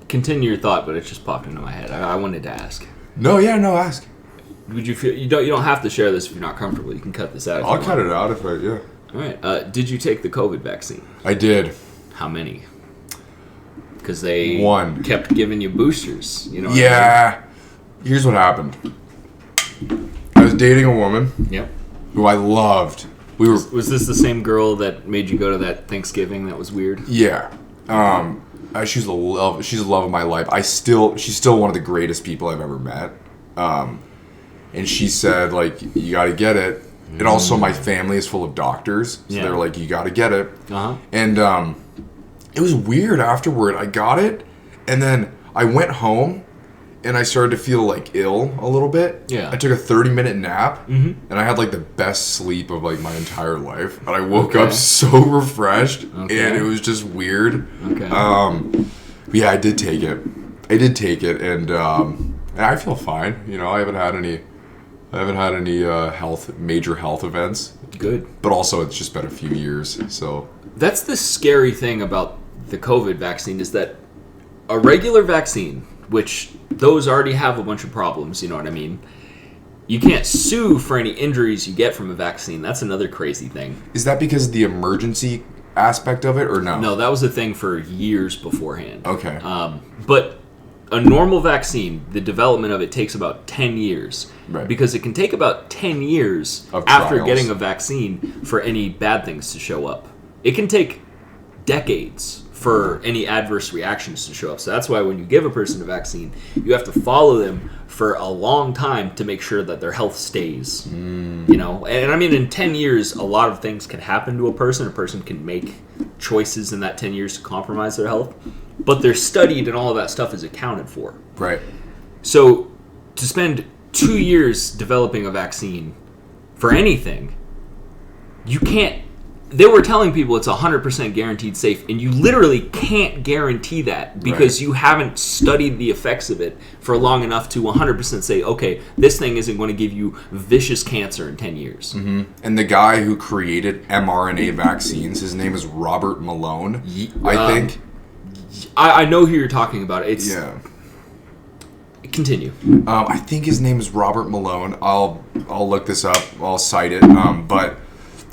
Continue your thought, but it just popped into my head. I wanted to ask. No, ask. Would you feel you don't have to share this if you're not comfortable. You can cut this out. I'll cut it out if I All right. Did you take the COVID vaccine? I did. How many? Because they One. kept giving you boosters. You know. What I mean? Here's what happened. I was dating a woman. Yep. Who I loved. Was this the same girl that made you go to that Thanksgiving that was weird? Yeah. She's the love of my life. She's still one of the greatest people I've ever met. And she said, like, you got to get it. And also my family is full of doctors. So they're like, you got to get it. Uh-huh. And it was weird afterward. I got it. And then I went home and I started to feel, like, ill a little bit. Yeah. I took a 30-minute nap. And I had, like, the best sleep of, like, my entire life. And I woke up so refreshed. And it was just weird. Okay. But yeah, I did take it. And I feel fine. You know, I haven't had any major health events. Good. But also, it's just been a few years, so... That's the scary thing about the COVID vaccine is that a regular vaccine, which those already have a bunch of problems, you know what I mean? You can't sue for any injuries you get from a vaccine. That's another crazy thing. Is that because of the emergency aspect of it, or no? No, that was a thing for years beforehand. Okay. But a normal vaccine, the development of it takes about 10 years. Right. Because it can take about 10 years after getting a vaccine for any bad things to show up. It can take decades for any adverse reactions to show up. So that's why when you give a person a vaccine, you have to follow them for a long time to make sure that their health stays. You know, and I mean, in 10 years, a lot of things can happen to a person. A person can make choices in that 10 years to compromise their health. But they're studied and all of that stuff is accounted for. Right. So to spend 2 years developing a vaccine for anything, you can't... They were telling people it's 100% guaranteed safe, and you literally can't guarantee that because you haven't studied the effects of it for long enough to 100% say, okay, this thing isn't going to give you vicious cancer in 10 years. Mm-hmm. And the guy who created mRNA vaccines, his name is Robert Malone, I think. I know who you're talking about. Continue. I think his name is Robert Malone. I'll look this up. I'll cite it. But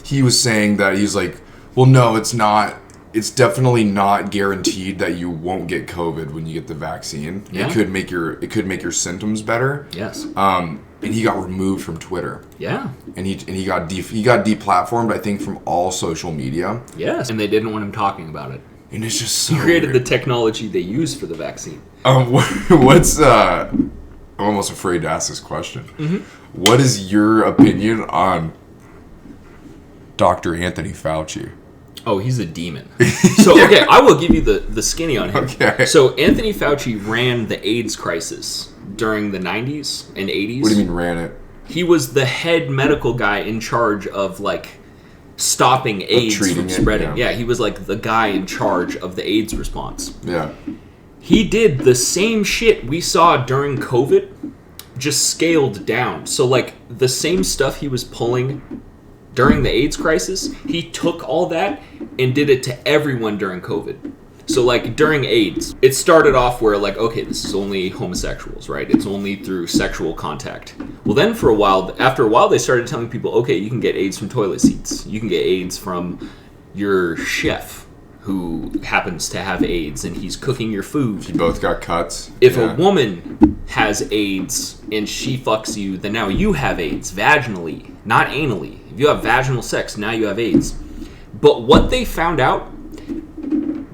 he was saying that he's like, well, no, it's not. It's definitely not guaranteed that you won't get COVID when you get the vaccine. Yeah. It could make your symptoms better. Yes. and he got removed from Twitter. Yeah. And he got deplatformed, I think, from all social media. Yes. And they didn't want him talking about it. And it's just so He created weird. the technology they use for the vaccine. What's I'm almost afraid to ask this question. Mm-hmm. What is your opinion on Dr. Anthony Fauci? Oh, he's a demon. So, okay, I will give you the skinny on him. Okay. So, Anthony Fauci ran the AIDS crisis during the 90s and 80s. What do you mean ran it? He was the head medical guy in charge of, like, stopping AIDS from spreading. Yeah, he was, like, the guy in charge of the AIDS response. Yeah. He did the same shit we saw during COVID, just scaled down. So, like, the same stuff he was pulling during the AIDS crisis, he took all that and did it to everyone during COVID. So, like, during AIDS, it started off where, like, okay, this is only homosexuals, right? It's only through sexual contact. Well, then after a while, they started telling people, okay, you can get AIDS from toilet seats. You can get AIDS from your chef who happens to have AIDS and he's cooking your food. If you both got cuts. If a woman has AIDS and she fucks you, then now you have AIDS vaginally, not anally. If you have vaginal sex, now you have AIDS. But what they found out,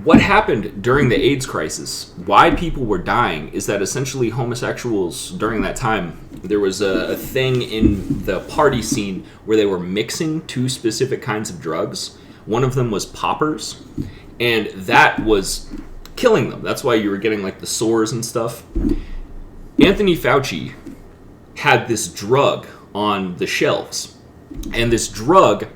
what happened during the AIDS crisis, why people were dying, is that essentially homosexuals during that time, there was a thing in the party scene where they were mixing two specific kinds of drugs. One of them was poppers, and that was killing them. That's why you were getting like the sores and stuff. Anthony Fauci had this drug on the shelves, and this drug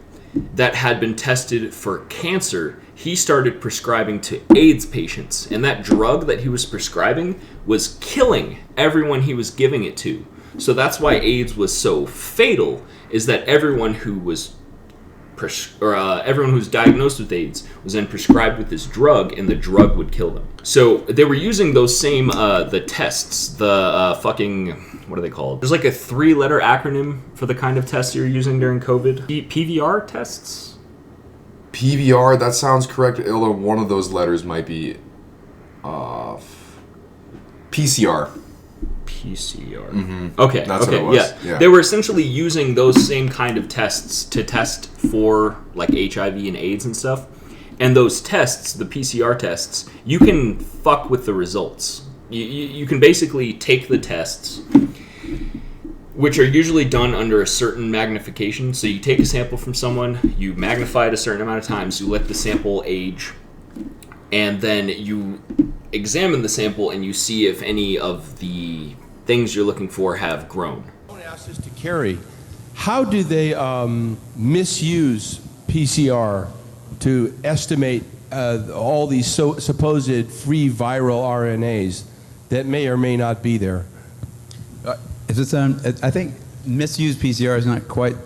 that had been tested for cancer, he started prescribing to AIDS patients, and that drug that he was prescribing was killing everyone he was giving it to. So that's why AIDS was so fatal, is that everyone who was everyone who's diagnosed with AIDS was then prescribed with this drug, and the drug would kill them. So they were using those same the tests, the what are they called? There's like a 3-letter acronym for the kind of tests you're using during COVID. PVR tests? PVR, that sounds correct. Although one of those letters might be PCR. PCR. Mm-hmm. Okay. That's okay. what it was. Yeah. They were essentially using those same kind of tests to test for like HIV and AIDS and stuff. And those tests, the PCR tests, you can fuck with the results. You can basically take the tests, which are usually done under a certain magnification. So you take a sample from someone, you magnify it a certain amount of times, you let the sample age, and then you examine the sample and you see if any of the things you're looking for have grown. I want to ask this to Carrie. How do they misuse PCR to estimate all these supposed free viral RNAs that may or may not be there? I think misuse PCR is not quite.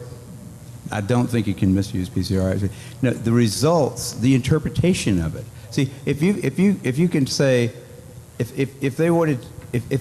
I don't think you can misuse PCR. Actually, no, the results, the interpretation of it. See, if you can say, if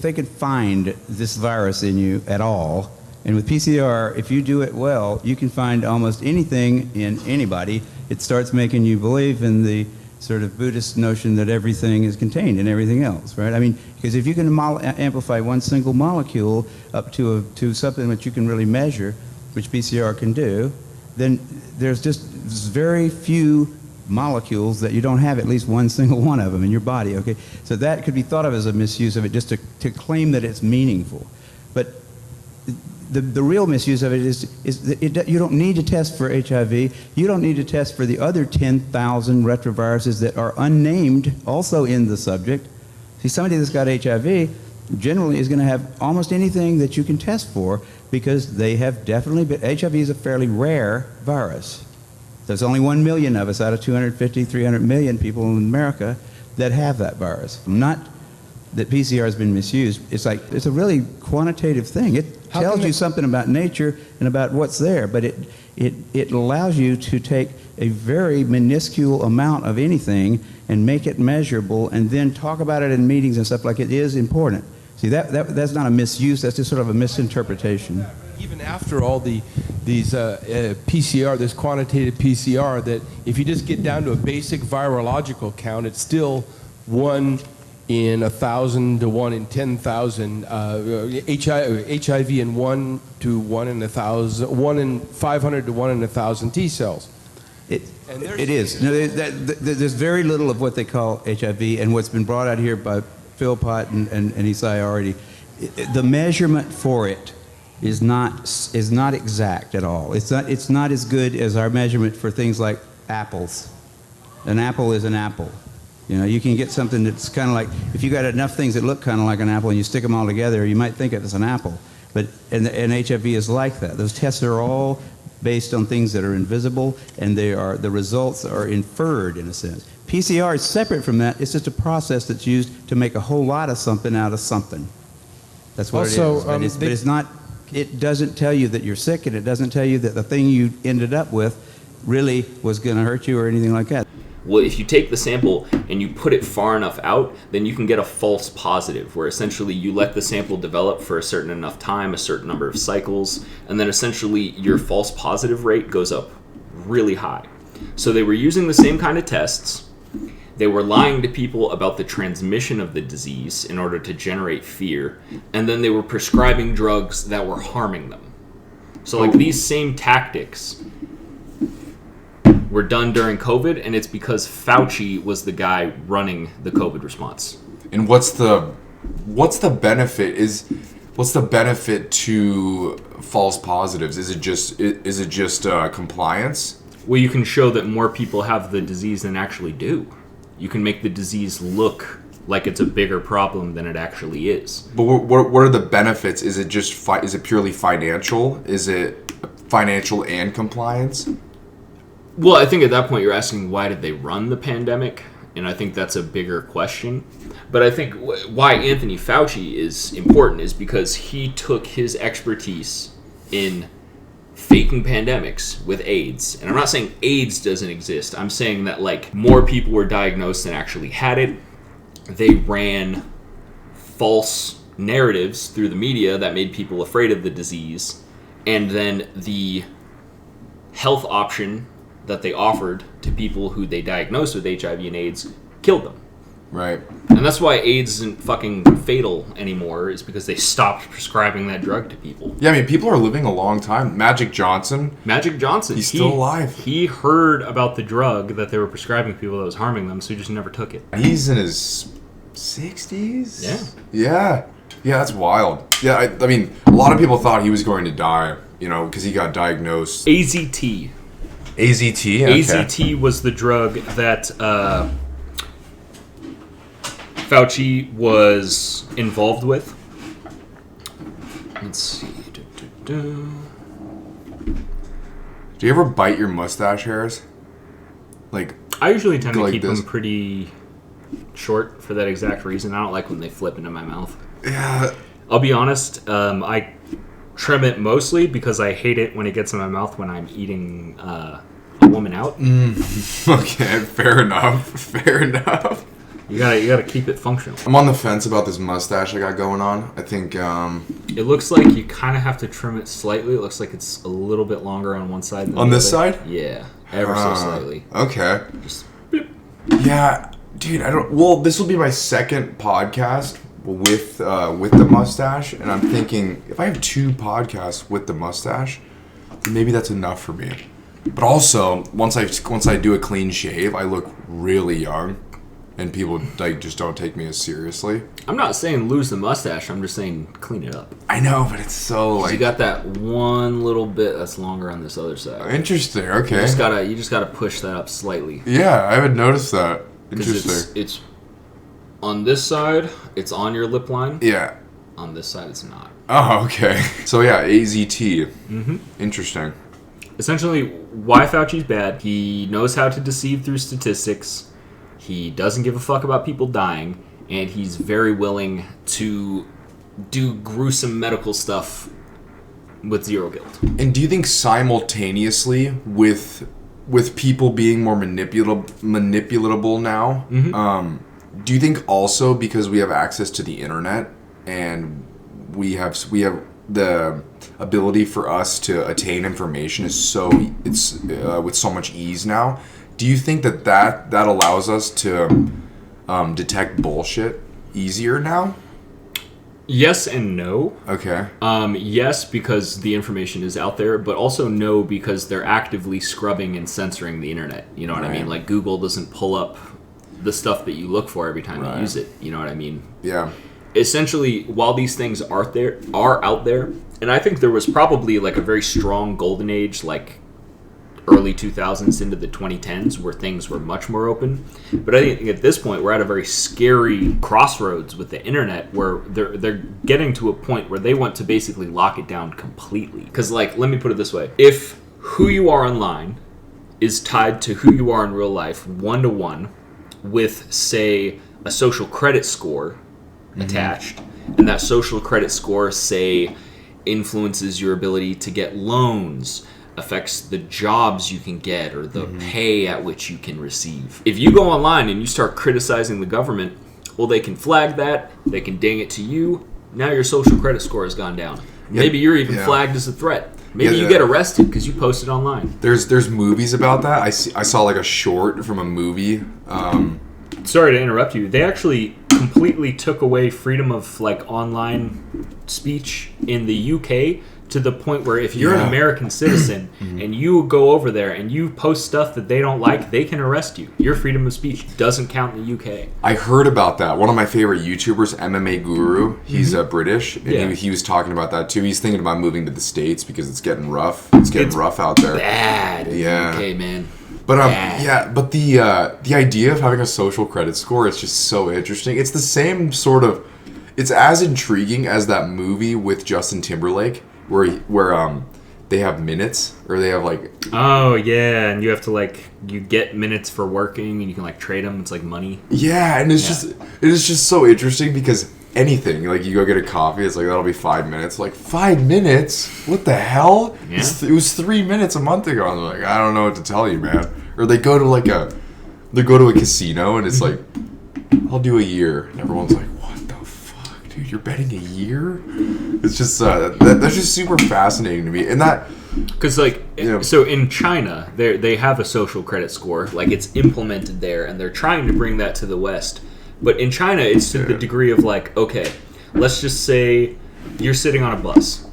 they could find this virus in you at all, and with PCR, if you do it well, you can find almost anything in anybody. It starts making you believe in the sort of Buddhist notion that everything is contained in everything else, right? I mean, because if you can amplify one single molecule up to something that you can really measure, which PCR can do, then there's just very few molecules that you don't have at least one single one of them in your body, okay? So that could be thought of as a misuse of it, just to claim that it's meaningful. But the real misuse of it is that you don't need to test for HIV. You don't need to test for the other 10,000 retroviruses that are unnamed also in the subject. See, somebody that's got HIV generally is going to have almost anything that you can test for because they have definitely been. HIV is a fairly rare virus. There's only 1 million of us out of 250, 300 million people in America that have that virus. Not that PCR has been misused. It's a really quantitative thing. It tells you something about nature and about what's there, but it allows you to take a very minuscule amount of anything and make it measurable and then talk about it in meetings and stuff like it is important. See, that's not a misuse, that's just sort of a misinterpretation. Even after all these PCR, this quantitative PCR, that if you just get down to a basic virological count, it's still one in 1,000 to 1 in 10,000, HIV in 1 to 1 in 1,000, 1 in 500 to 1 in 1,000 T cells. It is. No, there's very little of what they call HIV, and what's been brought out here by Philpott and Isai already. The measurement for it is not exact at all. It's not as good as our measurement for things like apples. An apple is an apple. You know, you can get something that's kind of like, if you got enough things that look kind of like an apple and you stick them all together, you might think it's an apple. But and HIV is like that. Those tests are all based on things that are invisible, and the results are inferred in a sense. PCR is separate from that. It's just a process that's used to make a whole lot of something out of something. That's what it is. But it's not. It doesn't tell you that you're sick, and it doesn't tell you that the thing you ended up with really was going to hurt you or anything like that. Well, if you take the sample and you put it far enough out, then you can get a false positive, where essentially you let the sample develop for a certain enough time, a certain number of cycles, and then essentially your false positive rate goes up really high. So they were using the same kind of tests. They were lying to people about the transmission of the disease in order to generate fear, and then they were prescribing drugs that were harming them. So like these same tactics were done during COVID, and it's because Fauci was the guy running the COVID response. And what's the benefit? What's the benefit to false positives? Is it just compliance? Well, you can show that more people have the disease than actually do. You can make the disease look like it's a bigger problem than it actually is. But what are the benefits? Is it just is it purely financial? Is it financial and compliance? Well, I think at that point you're asking why did they run the pandemic, and I think that's a bigger question. But I think why Anthony Fauci is important is because he took his expertise in faking pandemics with AIDS. And I'm not saying AIDS doesn't exist. I'm saying that like more people were diagnosed than actually had it. They ran false narratives through the media that made people afraid of the disease. And then the health option that they offered to people who they diagnosed with HIV and AIDS killed them. Right. And that's why AIDS isn't fucking fatal anymore, is because they stopped prescribing that drug to people. Yeah, I mean, people are living a long time. Magic Johnson, he's still alive. He heard about the drug that they were prescribing people that was harming them, so he just never took it. He's in his 60s? Yeah. Yeah, that's wild. Yeah, I mean, a lot of people thought he was going to die, you know, because he got diagnosed. AZT. AZT? Okay. AZT was the drug that Fauci was involved with. Let's see. Do you ever bite your mustache hairs? Like, I usually tend to keep this? them pretty short for that exact reason. I don't like when they flip into my mouth. Yeah. I'll be honest, I trim it mostly because I hate it when it gets in my mouth when I'm eating a woman out. Okay, fair enough. You gotta keep it functional. I'm on the fence about this mustache I got going on. I think it looks like you kind of have to trim it slightly. It looks like it's a little bit longer on one side than on the this other. side. Yeah, ever so slightly. Okay. Just yeah, dude. I don't. Well, this will be my second podcast with the mustache, and I'm thinking if I have 2 podcasts with the mustache, then maybe that's enough for me. But also, once I do a clean shave, I look really young, and people like just don't take me as seriously. I'm not saying lose the mustache. I'm just saying clean it up. I know, but it's so like you got that one little bit that's longer on this other side. Interesting. Okay. You just gotta push that up slightly. Yeah, I haven't noticed that. Interesting. It's on this side, it's on your lip line. Yeah. On this side, it's not. Oh, okay. So yeah, AZT. Mm-hmm. Interesting. Essentially, why Fauci's bad. He knows how to deceive through statistics. He doesn't give a fuck about people dying, and he's very willing to do gruesome medical stuff with zero guilt. And do you think simultaneously with people being more manipulatable now, do you think also because we have access to the internet and we have the ability for us to attain information it's with so much ease now? Do you think that allows us to detect bullshit easier now? Yes and no. Okay. Yes, because the information is out there, but also no, because they're actively scrubbing and censoring the internet. You know what I mean? Like, Google doesn't pull up the stuff that you look for every time you use it. You know what I mean? Yeah. Essentially, while these things are out there, and I think there was probably like a very strong golden age, like early 2000s into the 2010s, where things were much more open. But I think at this point, we're at a very scary crossroads with the internet, where they're getting to a point where they want to basically lock it down completely. Because, like, let me put it this way. If who you are online is tied to who you are in real life, 1-to-1, with, say, a social credit score attached, and that social credit score, say, influences your ability to get loans, affects the jobs you can get or the pay at which you can receive. If you go online and you start criticizing the government, well, they can flag that, they can ding it to you. Now your social credit score has gone down. Maybe you're even flagged as a threat. Maybe you get arrested because you posted online. There's movies about that. I saw like a short from a movie. Sorry to interrupt you. They actually completely took away freedom of like online speech in the UK to the point where if you're an American citizen and you go over there and you post stuff that they don't like, they can arrest you. Your freedom of speech doesn't count in the UK. I heard about that. One of my favorite YouTubers, MMA Guru, he's British, and he was talking about that too. He's thinking about moving to the States because it's getting rough. It's rough out there. Bad in the UK, man. But but the idea of having a social credit score is just so interesting. It's the same sort of, it's as intriguing as that movie with Justin Timberlake where they have minutes, or they have like, oh yeah, and you have to like, you get minutes for working and you can like trade them. It's like money. Yeah, and it's just so interesting because anything, like you go get a coffee, it's like, that'll be 5 minutes. Like, 5 minutes? What the hell? Yeah. It was 3 minutes a month ago. And they're like, I don't know what to tell you, man. Or they go to a casino and it's like, I'll do a year. And everyone's like, what the fuck, dude? You're betting a year? It's just that's just super fascinating to me. And that, because like, so in China, they have a social credit score, like it's implemented there, and they're trying to bring that to the West. But in China, it's to the degree of like, okay, let's just say you're sitting on a bus.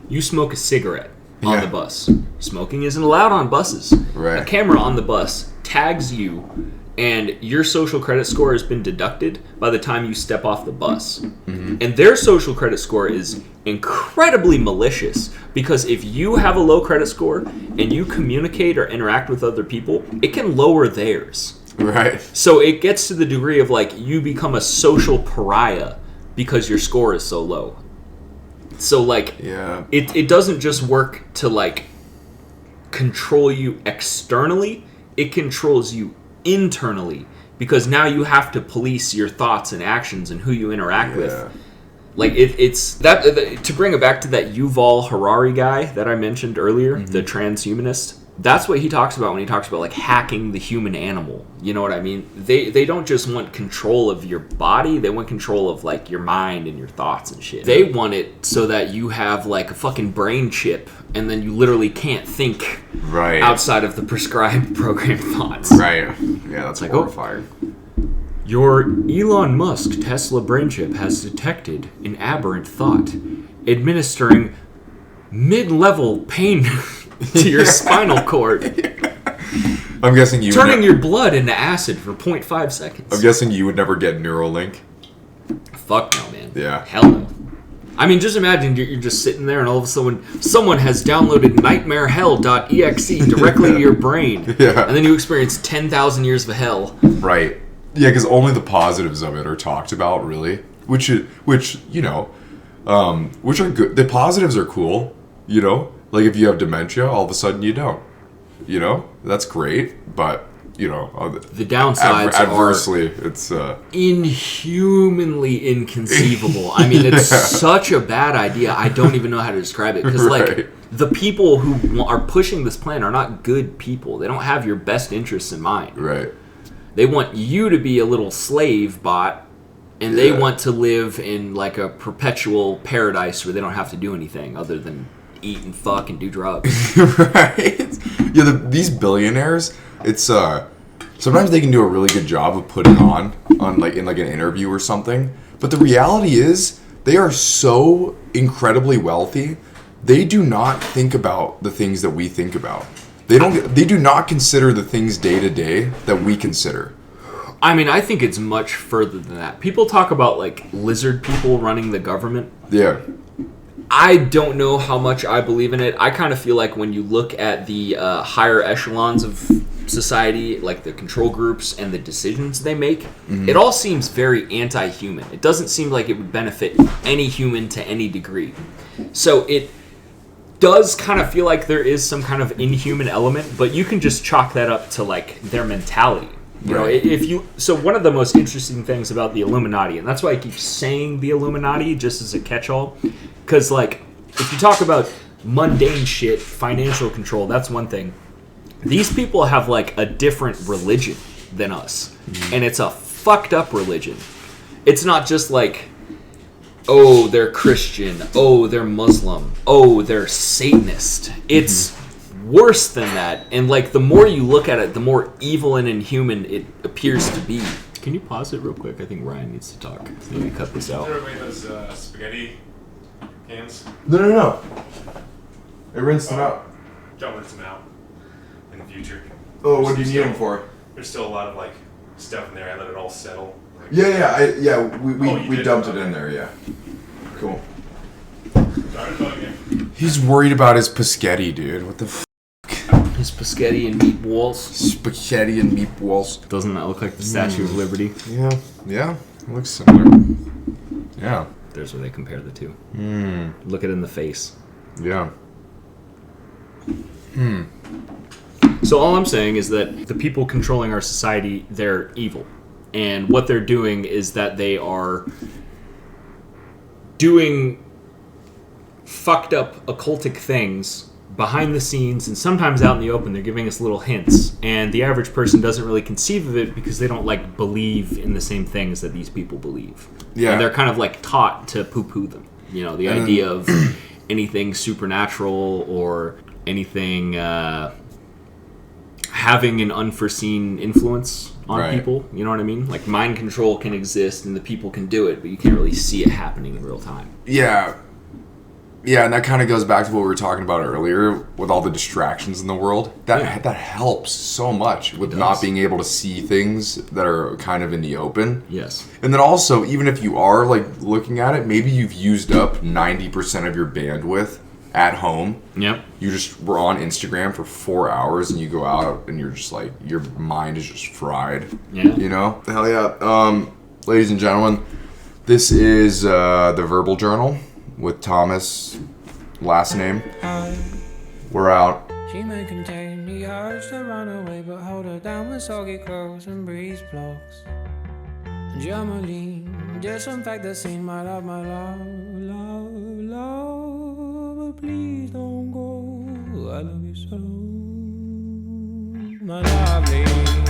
You smoke a cigarette on the bus. Smoking isn't allowed on buses. Right. A camera on the bus tags you, and your social credit score has been deducted by the time you step off the bus. Mm-hmm. And their social credit score is incredibly malicious, because if you have a low credit score and you communicate or interact with other people, it can lower theirs. Right. So it gets to the degree of like, you become a social pariah because your score is so low. So like, it doesn't just work to like control you externally, it controls you internally, because now you have to police your thoughts and actions and who you interact with. Like it's that, to bring it back to that Yuval Harari guy that I mentioned earlier, the transhumanist. That's what he talks about when he talks about like hacking the human animal. You know what I mean? They don't just want control of your body, they want control of like your mind and your thoughts and shit. They want it so that you have like a fucking brain chip and then you literally can't think outside of the prescribed programmed thoughts. Right. Yeah, that's like horrifying. Your Elon Musk Tesla brain chip has detected an aberrant thought, administering mid-level pain to your spinal cord. I'm guessing you turning your blood into acid for 0.5 seconds. I'm guessing you would never get Neurolink. Fuck no, man. Yeah. Hell no. I mean, just imagine you're just sitting there and all of a sudden someone has downloaded nightmarehell.exe directly to your brain. Yeah. And then you experience 10,000 years of hell. Right. Yeah, because only the positives of it are talked about, really. Which you know, which are good. The positives are cool, you know? Like, if you have dementia, all of a sudden you don't. You know? That's great, but, you know... the downsides adversely, are... it's... inhumanly inconceivable. I mean, it's such a bad idea, I don't even know how to describe it. Because, like, the people who are pushing this plan are not good people. They don't have your best interests in mind. Right. They want you to be a little slave bot, and they want to live in, like, a perpetual paradise where they don't have to do anything other than... eat and fuck and do drugs. Right. Yeah, these billionaires, it's sometimes they can do a really good job of putting on like in like an interview or something. But the reality is they are so incredibly wealthy. They do not think about the things that we think about. They do not consider the things day to day that we consider. I mean, I think it's much further than that. People talk about like lizard people running the government. Yeah. I don't know how much I believe in it. I kind of feel like when you look at the higher echelons of society, like the control groups and the decisions they make, it all seems very anti-human. It doesn't seem like it would benefit any human to any degree. So it does kind of feel like there is some kind of inhuman element, but you can just chalk that up to like their mentality. You know, so one of the most interesting things about the Illuminati, and that's why I keep saying the Illuminati just as a catch-all, because like if you talk about mundane shit, financial control, that's one thing. These people have like a different religion than us, and it's a fucked up religion. It's not just like, oh, they're Christian, oh, they're Muslim, oh, they're Satanist. It's worse than that, and like the more you look at it, the more evil and inhuman it appears to be. Can you pause it real quick? I think Ryan needs to talk. Maybe cut this out. Did everybody those spaghetti cans? No. I rinsed them out. Don't rinse them out in the future. Oh, what do you need them for? There's still a lot of like stuff in there. I let it all settle. Like, We dumped it in there. Yeah. Cool. Sorry about again. He's worried about his Paschetti, dude. What the f***? His Paschetti and meatballs. Spaghetti and meatballs. Doesn't that look like the Statue of Liberty? Yeah. It looks similar. Yeah. There's where they compare the two. Look it in the face. Yeah. So all I'm saying is that the people controlling our society, they're evil. And what they're doing is that they are doing fucked up occultic things behind the scenes, and sometimes out in the open. They're giving us little hints, and the average person doesn't really conceive of it because they don't like believe in the same things that these people believe. Yeah. And they're kind of like taught to poo-poo them. You know, the idea of anything supernatural or anything having an unforeseen influence on people. You know what I mean? Like mind control can exist and the people can do it, but you can't really see it happening in real time. Yeah. Yeah, and that kind of goes back to what we were talking about earlier with all the distractions in the world. That helps so much with not being able to see things that are kind of in the open. Yes. And then also, even if you are like looking at it, maybe you've used up 90% of your bandwidth at home. Yep. You just were on Instagram for 4 hours and you go out and you're just like, your mind is just fried. Yeah. You know? Hell yeah. Ladies and gentlemen, this is the Verbal Journal with Thomas, last name. We're out. She may contain the urge to run away, but hold her down with soggy clothes and breeze blocks. Germaline, disinfect the scene, my love, but please don't go. I love you so, my lovely.